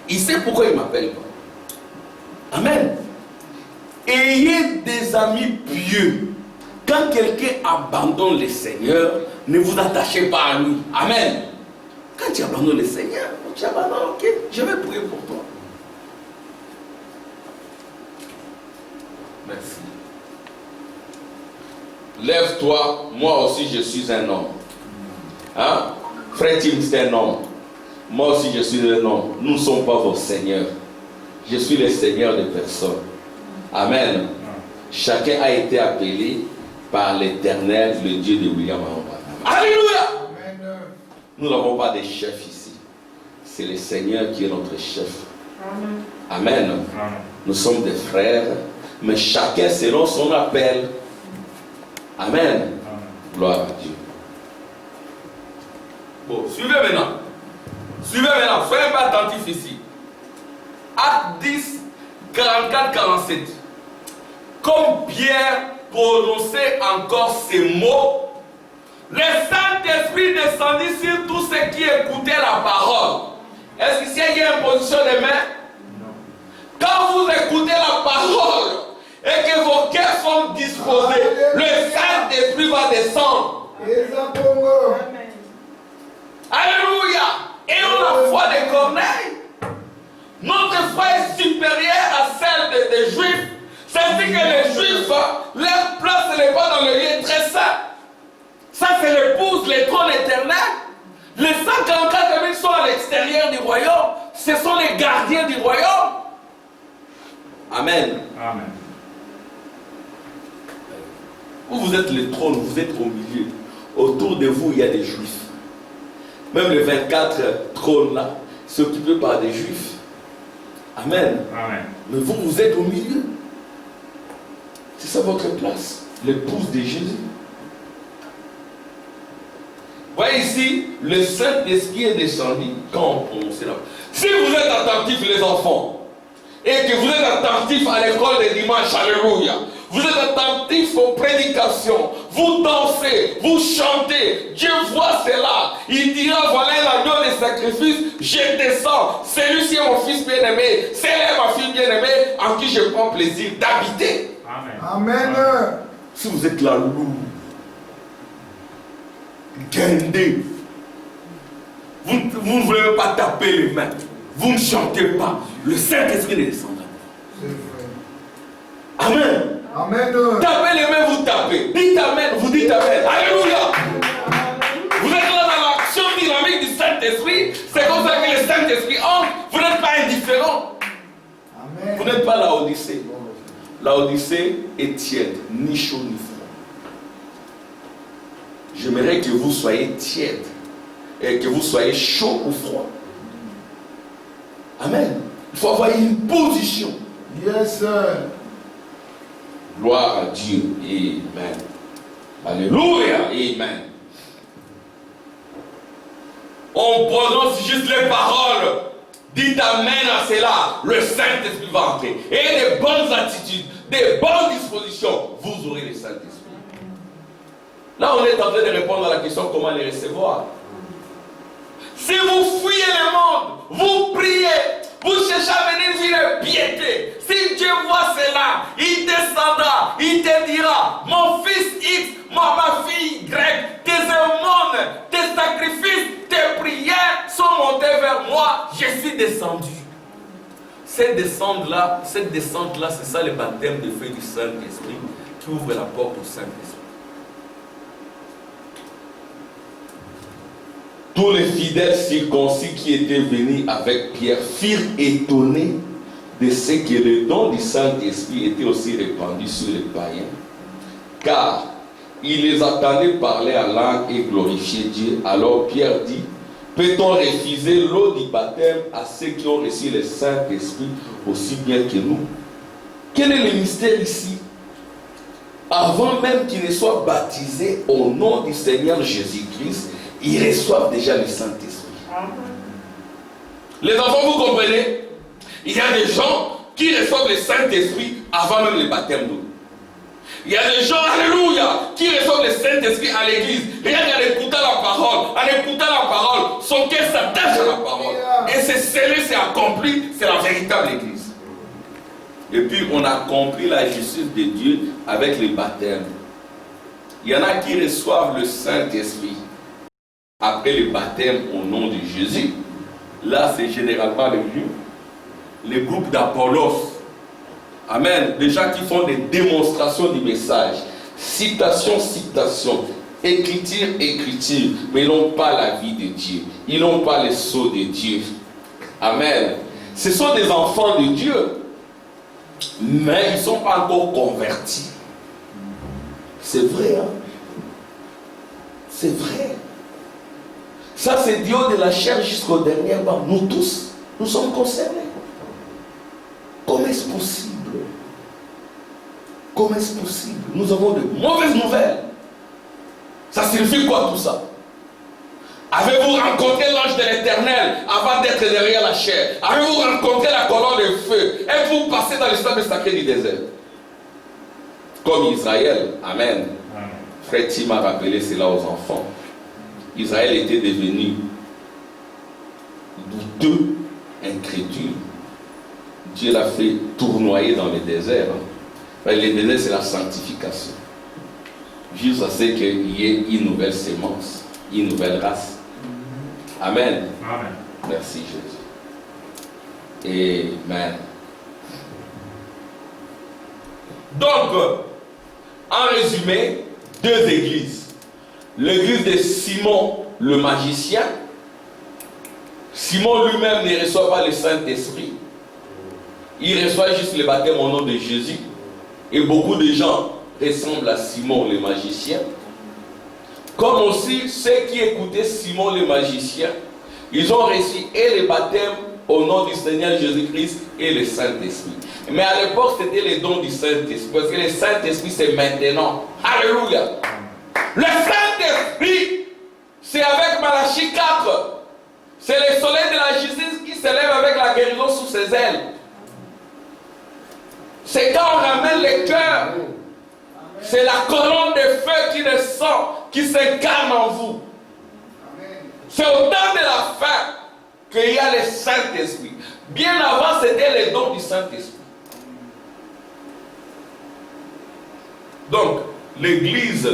Il sait pourquoi il ne m'appelle pas. Amen. Ayez des amis pieux. Quand quelqu'un abandonne le Seigneur, ne vous attachez pas à lui. Amen. Quand tu abandonnes le Seigneur, tu abandonnes, ok, je vais prier pour toi. Merci. Lève-toi, moi aussi je suis un homme. Hein? Frère Tim, c'est un homme. Moi aussi je suis un homme. Nous ne sommes pas vos seigneurs. Je suis le Seigneur de personne. Amen. Chacun a été appelé par l'Éternel, le Dieu de William Aron. Alléluia. Nous n'avons pas de chef ici. C'est le Seigneur qui est notre chef. Amen. Amen. Nous sommes des frères, mais chacun selon son appel. Amen. Amen. Gloire à Dieu. Bon, suivez maintenant. Suivez maintenant. Soyez pas attentifs ici. Acte 10, 44-47. Comme Pierre prononçait encore ces mots, le Saint-Esprit descendit sur tous ceux qui écoutaient la parole. Est-ce qu'ici il y a une position de main? Non. Quand vous écoutez la parole et que vos cœurs sont disposés, le Saint-Esprit va descendre. Alléluia. Et on la foi de Corneille. Notre foi est supérieure à celle des Juifs. C'est-à-dire que les Juifs l'éternel. Les 144 000 sont à l'extérieur du royaume. Ce sont les gardiens du royaume. Amen. Amen. Vous êtes le trône, vous êtes au milieu. Autour de vous, il y a des juifs. Même les 24 trônes là, sont occupés par des juifs. Amen. Amen. Mais vous, vous êtes au milieu. C'est ça votre place. L'épouse de Jésus. Voyez ici, le Saint-Esprit est descendu quand on prononçait là. Si vous êtes attentifs les enfants, et que vous êtes attentifs à l'école des dimanches, alléluia, vous êtes attentifs aux prédications, vous dansez, vous chantez, Dieu voit cela, il dira voilà l'agneau de sacrifice, je descends, celui-ci est mon fils bien-aimé, c'est ma fille bien-aimée en qui je prends plaisir d'habiter. Amen. Amen. Si vous êtes là lourd, guindé, vous ne voulez même pas taper les mains, vous ne chantez pas, le Saint-Esprit ne descendra pas. Amen. Amen. Tapez les mains, vous tapez. Dites Amen, vous dites Amen. Alléluia. Vous êtes là dans l'action dynamique du Saint-Esprit. C'est comme ça que le Saint-Esprit entre. Vous n'êtes pas indifférent. Amen. Vous n'êtes pas la Odyssée. La Odyssée est tiède, ni chaud ni froid. J'aimerais que vous soyez tiède et que vous soyez chaud ou froid. Amen. Il faut avoir une position. Yes, sir. Gloire à Dieu. Amen. Alléluia. Amen. On prononce juste les paroles. Dites Amen à cela. Le Saint-Esprit va entrer. Et des bonnes attitudes, des bonnes dispositions, vous aurez le Saint-Esprit. Là, on est en train de répondre à la question comment les recevoir. Si vous fuyez le monde, vous priez, vous cherchez à mener une vie de piété. Si Dieu voit cela, il descendra, il te dira, mon fils X, ma fille Y, tes aumônes, tes sacrifices, tes prières sont montées vers moi, je suis descendu. Cette descente-là, c'est ça le baptême de feu du Saint-Esprit qui ouvre la porte au Saint-Esprit. Tous les fidèles circoncis qui étaient venus avec Pierre furent étonnés de ce que le don du Saint-Esprit était aussi répandu sur les païens. Car il les attendait parler en langue et glorifier Dieu. Alors Pierre dit, peut-on refuser l'eau du baptême à ceux qui ont reçu le Saint-Esprit aussi bien que nous? Quel est le mystère ici? Avant même qu'ils ne soient baptisés au nom du Seigneur Jésus-Christ, ils reçoivent déjà le Saint-Esprit. Les enfants, vous comprenez? Il y a des gens qui reçoivent le Saint-Esprit avant même le baptême d'eau. Il y a des gens, alléluia, qui reçoivent le Saint-Esprit à l'église. Rien qu'en écoutant la parole, son cœur s'attache à la parole. Et c'est scellé, c'est accompli, c'est la véritable église. Et puis on a compris la justice de Dieu avec le baptême. Il y en a qui reçoivent le Saint-Esprit après le baptême au nom de Jésus. Là, c'est généralement les groupes d'Apollos. Amen. Les gens qui font des démonstrations du message. Citation, écriture, mais ils n'ont pas la vie de Dieu. Ils n'ont pas les sceaux de Dieu. Amen. Ce sont des enfants de Dieu, mais ils ne sont pas encore convertis. C'est vrai, hein? C'est vrai. Ça, c'est Dieu de la chair jusqu'au dernier mort. Nous tous, nous sommes concernés. Comment est-ce possible? Comment est-ce possible? Nous avons de mauvaises nouvelles. Ça signifie quoi tout ça? Avez-vous rencontré l'ange de l'Éternel avant d'être derrière la chair? Avez-vous rencontré la colonne de feu? Êtes-vous passé dans l'espace sacré du désert? Comme Israël. Amen. Frère Tim a rappelé cela aux enfants. Israël était devenu douteux, incrédule. Dieu l'a fait tournoyer dans le désert. Le désert, c'est la sanctification. Juste à ce qu'il y ait une nouvelle sémence, une nouvelle race. Amen. Amen. Merci Jésus. Amen. Donc, en résumé, deux églises. l'église de Simon le magicien. Simon lui-même ne reçoit pas le Saint-Esprit. Il reçoit juste le baptême au nom de Jésus. Et beaucoup de gens ressemblent à Simon le magicien. Comme aussi ceux qui écoutaient Simon le magicien, ils ont reçu et le baptême au nom du Seigneur Jésus-Christ et le Saint-Esprit. Mais à l'époque, c'était les dons du Saint-Esprit. Parce que le Saint-Esprit, c'est maintenant. Alléluia. Le Saint-Esprit, c'est avec Malachie 4. C'est le soleil de la justice qui s'élève avec la guérison sous ses ailes. C'est quand on ramène les cœurs. C'est la colonne de feu qui descend, qui s'incarne en vous. C'est au temps de la fin qu'il y a le Saint-Esprit. Bien avant, c'était les dons du Saint-Esprit. Donc, l'église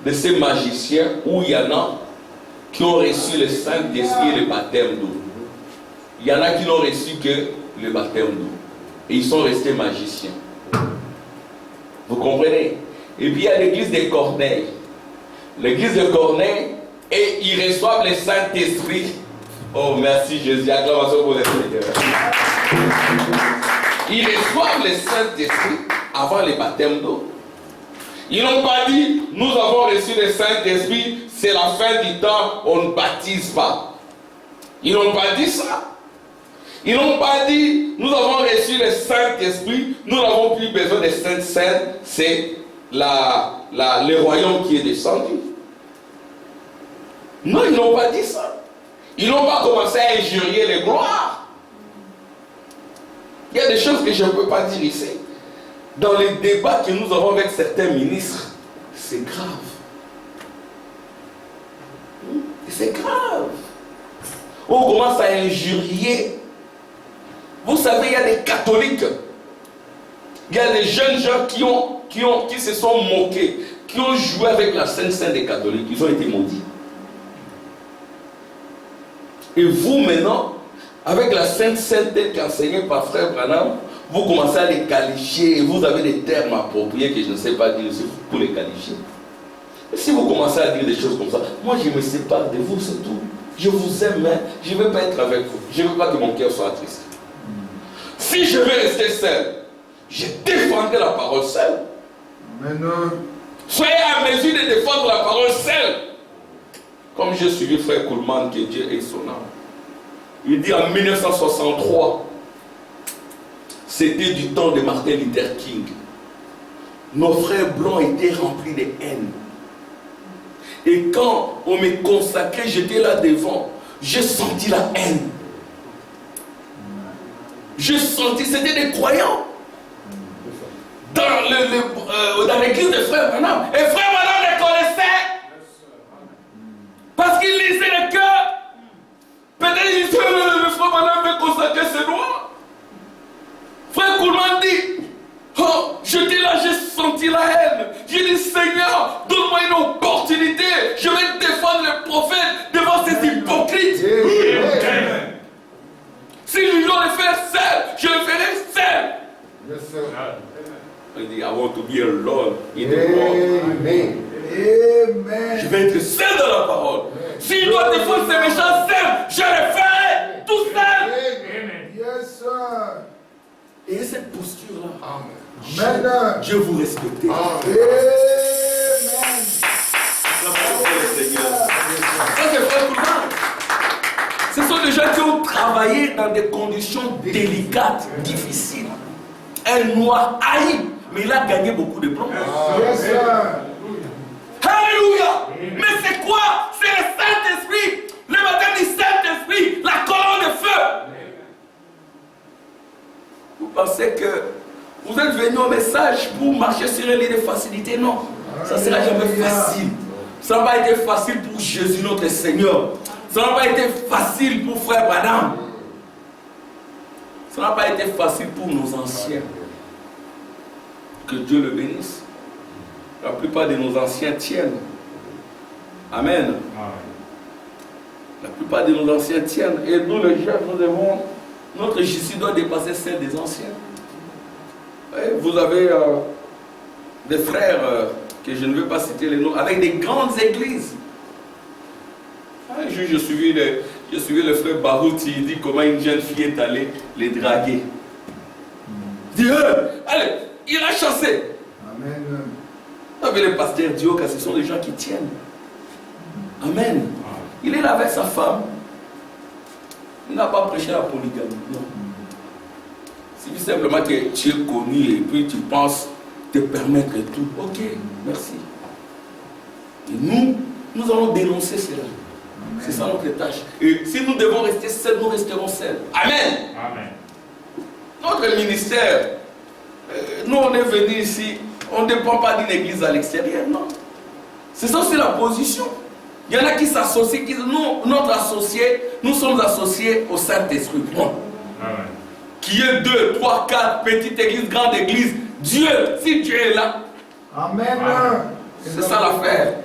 de ces magiciens, où il y en a qui ont reçu le Saint-Esprit et le baptême d'eau. Il y en a qui n'ont reçu que le baptême d'eau. Et ils sont restés magiciens. Vous comprenez? Et puis il y a l'église de Corneille. L'église de Corneille, et ils reçoivent le Saint-Esprit. Oh, merci Jésus. Acclamation pour le Seigneur. Ils reçoivent le Saint-Esprit avant le baptême d'eau. Ils n'ont pas dit, nous avons reçu le Saint-Esprit, c'est la fin du temps, on ne baptise pas. Ils n'ont pas dit ça. Ils n'ont pas dit, nous avons reçu le Saint-Esprit, nous n'avons plus besoin de Sainte-Seine, c'est le royaume qui est descendu. Non, ils n'ont pas dit ça. Ils n'ont pas commencé à injurier les gloires. Il y a des choses que je ne peux pas dire ici. Dans les débats que nous avons avec certains ministres, c'est grave. C'est grave. On commence à injurier. Vous savez, il y a des catholiques. Il y a des jeunes gens qui se sont moqués, qui ont joué avec la Sainte Seine des catholiques. Ils ont été maudits. Et vous maintenant, avec la Sainte Seine telle qu'enseignée par Frère Branham, vous commencez à les qualifier et vous avez des termes appropriés que je ne sais pas dire pour les qualifier. Et si vous commencez à dire des choses comme ça, moi je me sépare de vous, c'est tout. Je vous aime, mais je ne veux pas être avec vous. Je ne veux pas que mon cœur soit triste. Si je veux rester seul, je défendrai la parole seule. Amen. Soyez à mesure de défendre la parole seule. Comme j'ai suivi Frère Kuhlman, que Dieu est son âme. Il dit en 1963, c'était du temps de Martin Luther King. Nos frères blancs étaient remplis de haine. Et quand on me consacrait, j'étais là devant, j'ai senti la haine. J'ai senti, c'était des croyants. Dans l'église de Frère Branham. Et Frère Branham les connaissait. Parce qu'il lisait le cœur. Peut-être il disait, le Frère Branham veut consacrer ses lois. Frère Kuhlman dit, oh, j'étais là, j'ai senti la haine. J'ai dit, Seigneur, donne-moi une opportunité. Je vais défendre le prophète devant ces hypocrites. Si je dois le faire seul, je le ferai seul. Yes, sir. Il dit, I want to be alone in the world. Amen. Amen. Je vais être seul dans la parole. S'il doit défendre ces méchants seul, je le ferai tout seul. Amen. Yes, sir. Et cette posture-là, Amen. je vous respecte. Amen. Ça, c'est Frère Kuhlman. Ce sont des gens qui ont travaillé dans des conditions délicates, difficiles. Un noir haï, mais il a gagné beaucoup de plomb. Yes, sir. Alléluia. Mais c'est quoi? C'est le Saint-Esprit. Le baptême du Saint-Esprit, la colonne de feu. Vous pensez que vous êtes venu au message pour marcher sur un lit de facilité? Non. Ça ne sera jamais facile. Ça n'a pas été facile pour Jésus notre Seigneur. Ça n'a pas été facile pour Frère Branham. Ça n'a pas été facile pour nos anciens. Que Dieu le bénisse. La plupart de nos anciens tiennent. Amen. La plupart de nos anciens tiennent. Et nous, les jeunes, nous devons... Notre Jésus doit dépasser celle des anciens. Et vous avez des frères que je ne veux pas citer les noms, avec des grandes églises. Un jour, je suivais le frère Barout, il dit comment une jeune fille est allée les draguer. Il dit, allez, il a chassé. Amen. Avec le pasteur Dioka, ce sont des gens qui tiennent. Amen. Il est là avec sa femme. Il n'a pas prêché la polygamie. Non. C'est simplement que tu es connu et puis tu penses te permettre tout. Ok, merci. Et nous allons dénoncer cela. C'est ça notre tâche. Et si nous devons rester seuls, nous resterons seuls. Amen. Amen. Notre ministère, nous on est venus ici, on ne dépend pas d'une église à l'extérieur, non. C'est ça aussi la position. Il y en a qui s'associent, qui disent, notre associé, nous sommes associés au Saint-Esprit. Bon. Amen. Qui est 2, 3, 4, petite église, grande église. Dieu, si Dieu est là. Amen. C'est ça l'affaire.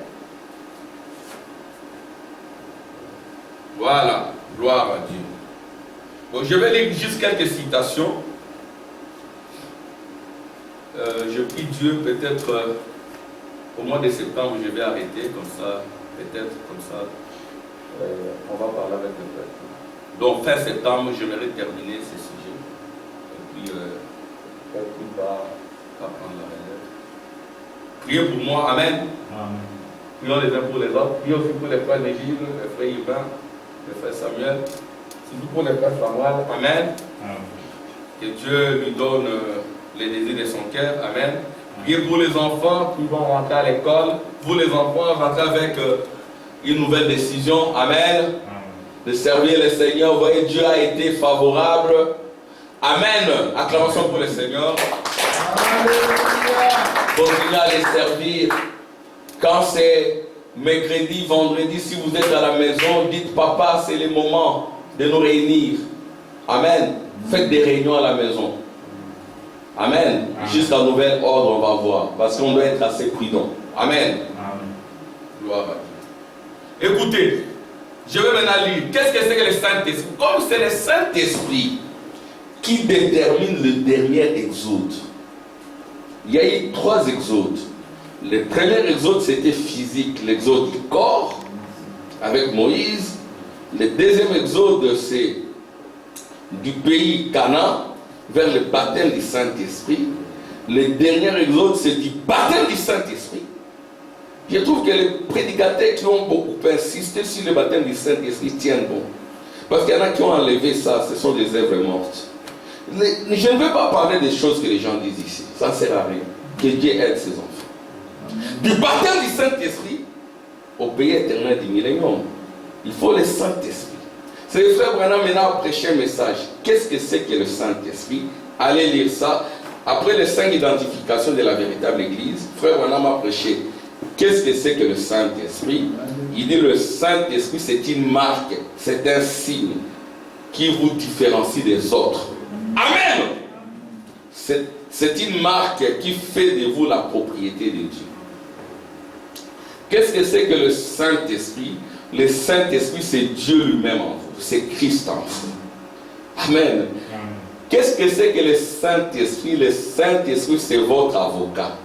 Voilà, gloire à Dieu. Bon, je vais lire juste quelques citations. Je prie Dieu, peut-être au mois de septembre, je vais arrêter comme ça. Peut-être comme ça, on va parler avec le peuple. Donc, fin septembre, j'aimerais terminer ce sujet. Et puis, quelqu'un va prendre la relève. Priez pour moi, Amen. Amen. Prions les uns pour les autres. Prions aussi pour les frères Négil, les frères Yvan, les frères Samuel. Surtout pour les frères Samuel. Amen. Amen. Que Dieu lui donne les désirs de son cœur. Amen. Priez pour les enfants qui vont rentrer à l'école. Pour les enfants, rentrer avec une nouvelle décision. Amen. Amen. De servir le Seigneur. Vous voyez, Dieu a été favorable. Amen. Acclamation pour le Seigneur. Continuez à les servir. Quand c'est mercredi, vendredi, si vous êtes à la maison, dites papa, c'est le moment de nous réunir. Amen. Faites des réunions à la maison. Amen. Jusqu'à nouvel ordre, on va voir. Parce qu'on doit être assez prudent. Amen. Amen. Gloire à Dieu. Écoutez, je vais maintenant lire. Qu'est-ce que c'est que le Saint-Esprit? Comme c'est le Saint-Esprit qui détermine le dernier exode. Il y a eu 3 exodes. Le premier exode, c'était physique, l'exode du corps, avec Moïse. Le deuxième exode, c'est du pays Canaan, vers le baptême du Saint-Esprit. Le dernier exode, c'est du baptême du Saint-Esprit. Je trouve que les prédicateurs qui ont beaucoup insisté sur le baptême du Saint-Esprit tiennent bon. Parce qu'il y en a qui ont enlevé ça, ce sont des œuvres mortes. Je ne veux pas parler des choses que les gens disent ici. Ça ne sert à rien. Que Dieu aide ses enfants. Du baptême du Saint-Esprit au pays éternel du millénium. Il faut le Saint-Esprit. C'est le frère Branham maintenant a prêché un message. Qu'est-ce que c'est que le Saint-Esprit? Allez lire ça. Après les 5 identifications de la véritable Église, frère Branham a prêché. Qu'est-ce que c'est que le Saint-Esprit? Il dit le Saint-Esprit c'est une marque, c'est un signe qui vous différencie des autres. Amen. C'est une marque qui fait de vous la propriété de Dieu. Qu'est-ce que c'est que le Saint-Esprit? Le Saint-Esprit c'est Dieu lui-même en vous, c'est Christ en vous. Amen. Qu'est-ce que c'est que le Saint-Esprit? Le Saint-Esprit c'est votre avocat.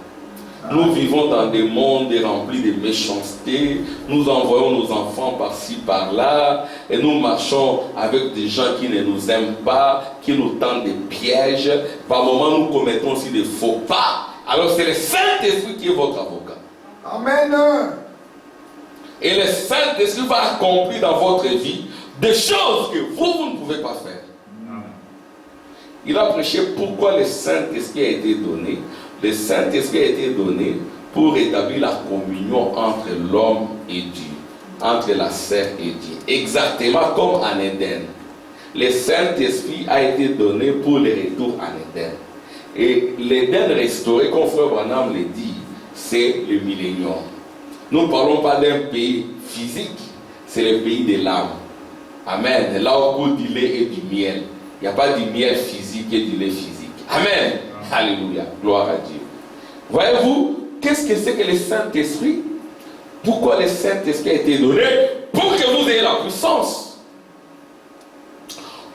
Nous vivons dans des mondes remplis de méchanceté. Nous envoyons nos enfants par-ci, par-là. Et nous marchons avec des gens qui ne nous aiment pas, qui nous tendent des pièges. Par moments, nous commettons aussi des faux pas. Alors, c'est le Saint-Esprit qui est votre avocat. Amen. Et le Saint-Esprit va accomplir dans votre vie des choses que vous ne pouvez pas faire. Il a prêché pourquoi le Saint-Esprit a été donné. Le Saint-Esprit a été donné pour établir la communion entre l'homme et Dieu, entre la sœur et Dieu. Exactement comme en Éden. Le Saint-Esprit a été donné pour le retour en Éden. Et l'Éden restauré, comme frère Branham le dit, c'est le millénium. Nous ne parlons pas d'un pays physique, c'est le pays de l'âme. Amen. Là où coule du lait et du miel. Il n'y a pas du miel physique et du lait physique. Amen. Alléluia. Gloire à Dieu. Voyez-vous, qu'est-ce que c'est que le Saint-Esprit? Pourquoi le Saint-Esprit a été donné? Pour que vous ayez la puissance.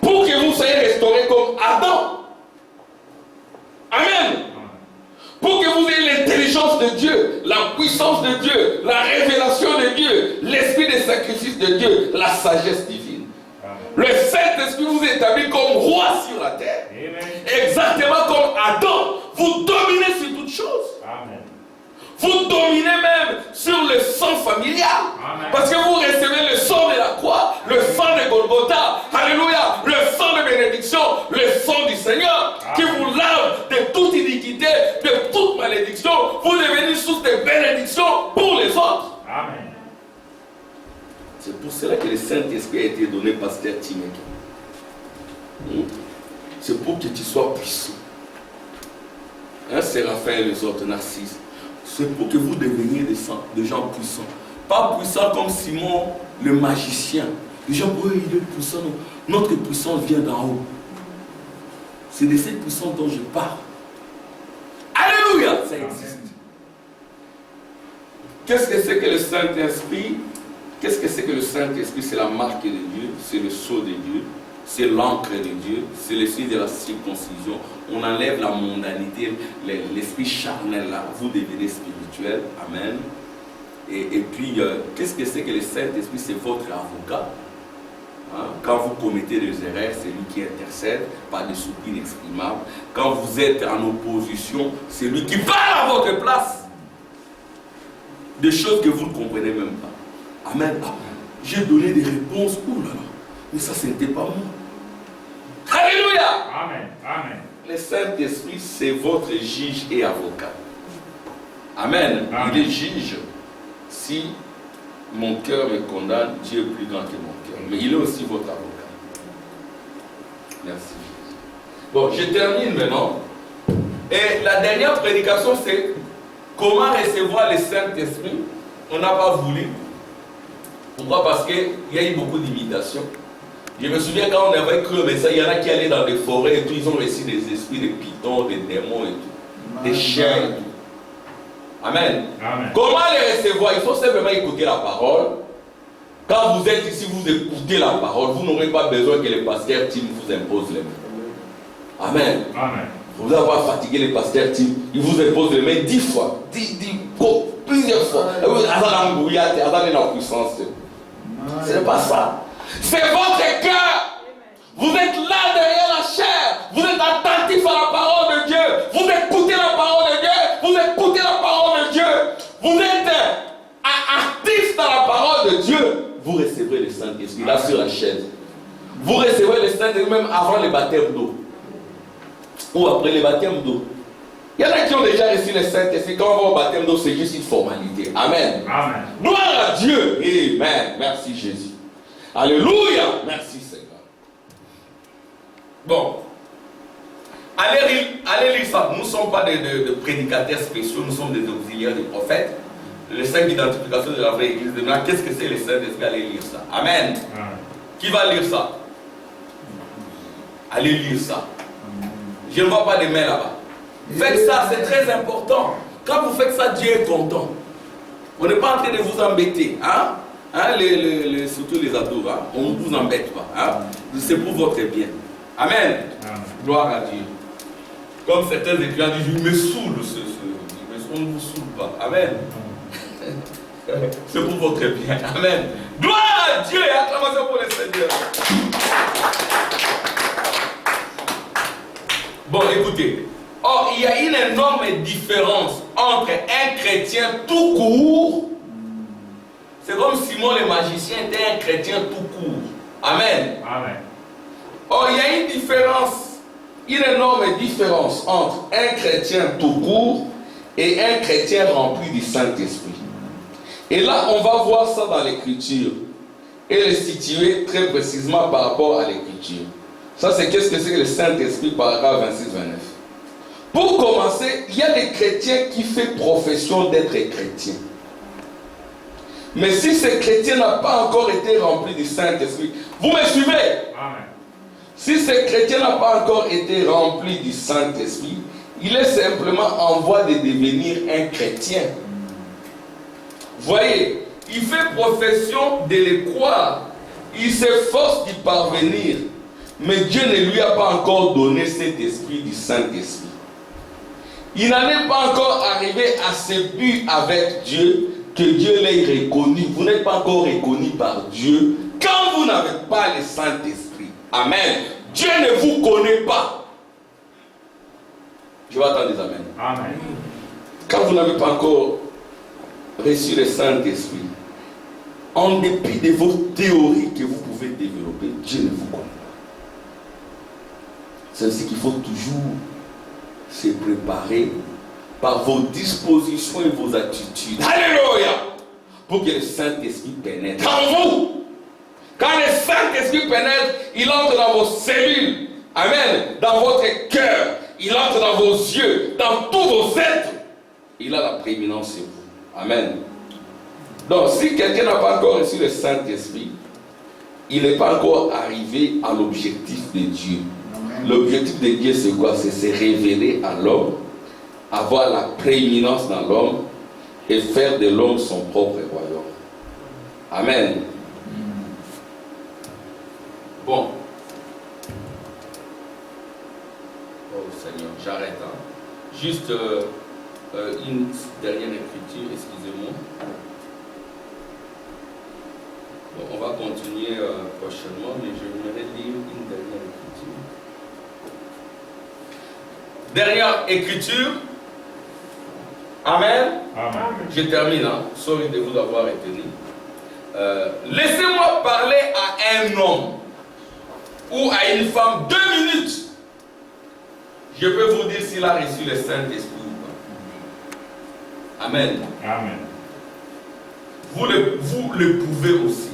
Pour que vous soyez restaurés comme Adam. Amen. Pour que vous ayez l'intelligence l'intelligence de Dieu, la puissance de Dieu, la révélation de Dieu, l'esprit des sacrifices de Dieu, la sagesse divine. Amen. Le Saint-Esprit vous établit comme roi sur la terre. Amen. Exactement comme Adam, vous dominez sur toutes choses. Amen. Vous dominez même sur le sang familial. Amen. Parce que vous recevez le sang de la croix, le sang de Golgotha. Alléluia. Le sang de bénédiction, le sang du Seigneur. Amen. Qui vous lave de toute iniquité, de toute malédiction. Vous devenez source de bénédiction pour les autres. Amen. C'est pour cela que le Saint-Esprit a été donné pasteur Timothy. C'est pour que tu sois puissant. C'est Raphaël et les autres narcisses. C'est pour que vous deveniez des gens puissants. Pas puissants comme Simon le magicien. Les gens, oui, il est puissant. Notre puissance vient d'en haut. C'est de cette puissance dont je parle. Alléluia, ça existe. Qu'est-ce que c'est que le Saint-Esprit? Qu'est-ce que c'est que le Saint-Esprit? C'est la marque de Dieu, c'est le sceau de Dieu, c'est l'encre de Dieu, c'est l'esprit de la circoncision. On enlève la mondanité, l'esprit charnel là, vous devenez spirituel. Amen. Et puis, qu'est-ce que c'est que le Saint-Esprit? C'est votre avocat. Hein? Quand vous commettez des erreurs, c'est lui qui intercède par des soupirs inexprimables. Quand vous êtes en opposition, c'est lui qui parle à votre place. Des choses que vous ne comprenez même pas. Amen. Ah, j'ai donné des réponses. Ouh là là. Mais ça, ce n'était pas moi. Alléluia. Amen. Amen. Le Saint-Esprit, c'est votre juge et avocat. Amen. Amen. Il est juge. Si mon cœur me condamne, Dieu est plus grand que mon cœur. Mais il est aussi votre avocat. Merci. Bon, je termine maintenant. Et la dernière prédication, c'est comment recevoir le Saint-Esprit. On n'a pas voulu. Pourquoi? Parce qu'il y a eu beaucoup d'imitations. Je me souviens quand on avait cru, mais ça, il y en a qui allaient dans des forêts et tout, ils ont reçu des esprits, des pitons, des démons et tout, des chiens et tout. Amen. Amen. Comment les recevoir? Il faut simplement écouter la parole. Quand vous êtes ici, vous écoutez la parole, vous n'aurez pas besoin que les pasteurs Tim vous imposent les mains. Amen. Amen. Vous allez avoir fatigué les pasteurs Tim, ils vous imposent les mains 10 fois, plusieurs fois. Ce n'est pas ça. C'est votre cœur. Vous êtes là derrière la chair. Vous êtes attentif à la parole de Dieu. Vous écoutez la parole de Dieu. Vous écoutez la parole de Dieu. Vous êtes actif dans la parole de Dieu. Vous recevrez le Saint-Esprit là sur la chaise. Vous recevrez le Saint-Esprit même avant le baptême d'eau. Ou après le baptême d'eau. Il y en a qui ont déjà reçu le Saint-Esprit. Quand on va au baptême d'eau, c'est juste une formalité. Amen. Amen. Gloire à Dieu. Amen. Merci Jésus. Alléluia. Merci Seigneur. Bon. Allez lire ça. Nous ne sommes pas des prédicateurs spéciaux. Nous sommes des auxiliaires des prophètes. Les 5 identifications de la vraie église de Dieu. Qu'est-ce que c'est le Saint-Esprit? Allez lire ça. Amen. Amen. Qui va lire ça? Allez lire ça. Je ne vois pas de mains là-bas. Faites ça, c'est très important. Quand vous faites ça, Dieu est content. On n'est pas en train de vous embêter. Hein? Surtout les ados, hein? On ne vous embête pas. Hein? C'est pour votre bien. Amen. Amen. Gloire à Dieu. Comme certains écrivains disent, il me saoule. On ne vous saoule pas. Amen. C'est pour votre bien. Amen. Gloire à Dieu et acclamation pour le Seigneur. Bon, écoutez. Or, il y a une énorme différence entre un chrétien tout court. C'est comme Simon le magicien était un chrétien tout court. Amen. Amen. Or, il y a une différence, une énorme différence entre un chrétien tout court et un chrétien rempli du Saint-Esprit. Et là, on va voir ça dans l'Écriture et le situer très précisément par rapport à l'Écriture. Ça, c'est qu'est-ce que c'est que le Saint-Esprit, paragraphe 26-29. Pour commencer, il y a des chrétiens qui font profession d'être chrétiens. Mais si ce chrétien n'a pas encore été rempli du Saint-Esprit, vous me suivez? Amen. Si ce chrétien n'a pas encore été rempli du Saint-Esprit, il est simplement en voie de devenir un chrétien. Voyez, il fait profession de le croire. Il s'efforce d'y parvenir. Mais Dieu ne lui a pas encore donné cet esprit du Saint-Esprit. il n'en est pas encore arrivé à ce but avec Dieu, que Dieu l'ait reconnu. Vous n'êtes pas encore reconnu par Dieu quand vous n'avez pas le Saint-Esprit. Amen. Dieu ne vous connaît pas. Je vais attendre des amen. Amen. Quand vous n'avez pas encore reçu le Saint-Esprit, en dépit de vos théories que vous pouvez développer, Dieu ne vous connaît pas. C'est ainsi qu'il faut toujours se préparer par vos dispositions et vos attitudes. Alléluia! Pour que le Saint-Esprit pénètre en vous. Quand le Saint-Esprit pénètre, il entre dans vos cellules. Amen. Dans votre cœur. Il entre dans vos yeux. Dans tous vos êtres. Il a la prééminence sur vous. Amen. Donc, si quelqu'un n'a pas encore reçu le Saint-Esprit, il n'est pas encore arrivé à l'objectif de Dieu. L'objectif de Dieu, c'est quoi? C'est se révéler à l'homme, avoir la prééminence dans l'homme et faire de l'homme son propre royaume. Amen. Bon. Oh Seigneur, j'arrête. Juste une dernière écriture, excusez-moi. Bon, on va continuer prochainement, mais je voudrais lire une dernière écriture. Dernière écriture. Amen. Amen. Je termine, sorry de vous avoir retenu. Laissez-moi parler à un homme ou à une femme 2 minutes. Je peux vous dire s'il a reçu le Saint-Esprit ou pas. Amen. Amen. Vous le pouvez aussi.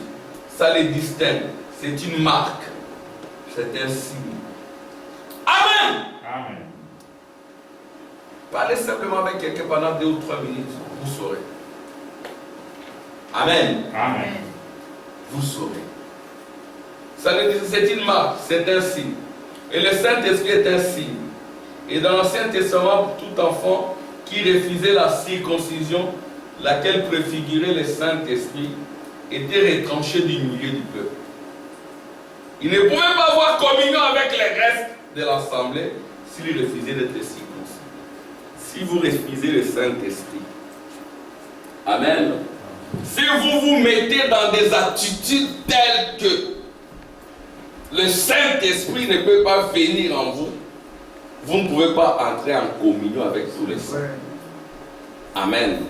Ça les distingue. C'est une marque. C'est un signe. Amen. Amen. Parlez simplement avec quelqu'un pendant 2 ou 3 minutes. Vous saurez. Amen. Amen. Vous saurez. C'est une marque. C'est un signe. Et le Saint-Esprit est un signe. Et dans l'Ancien Testament, tout enfant qui refusait la circoncision, laquelle préfigurait le Saint-Esprit, était retranché du milieu du peuple. Il ne pouvait pas avoir communion avec les restes de l'assemblée s'il refusait d'être circoncis. Si vous refusez le Saint-Esprit, amen. Si vous vous mettez dans des attitudes telles que le Saint-Esprit ne peut pas venir en vous, vous ne pouvez pas entrer en communion avec tous les saints. Amen.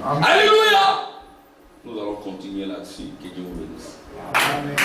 Amen. Alléluia. Nous allons continuer là-dessus. Que Dieu vous bénisse. Amen.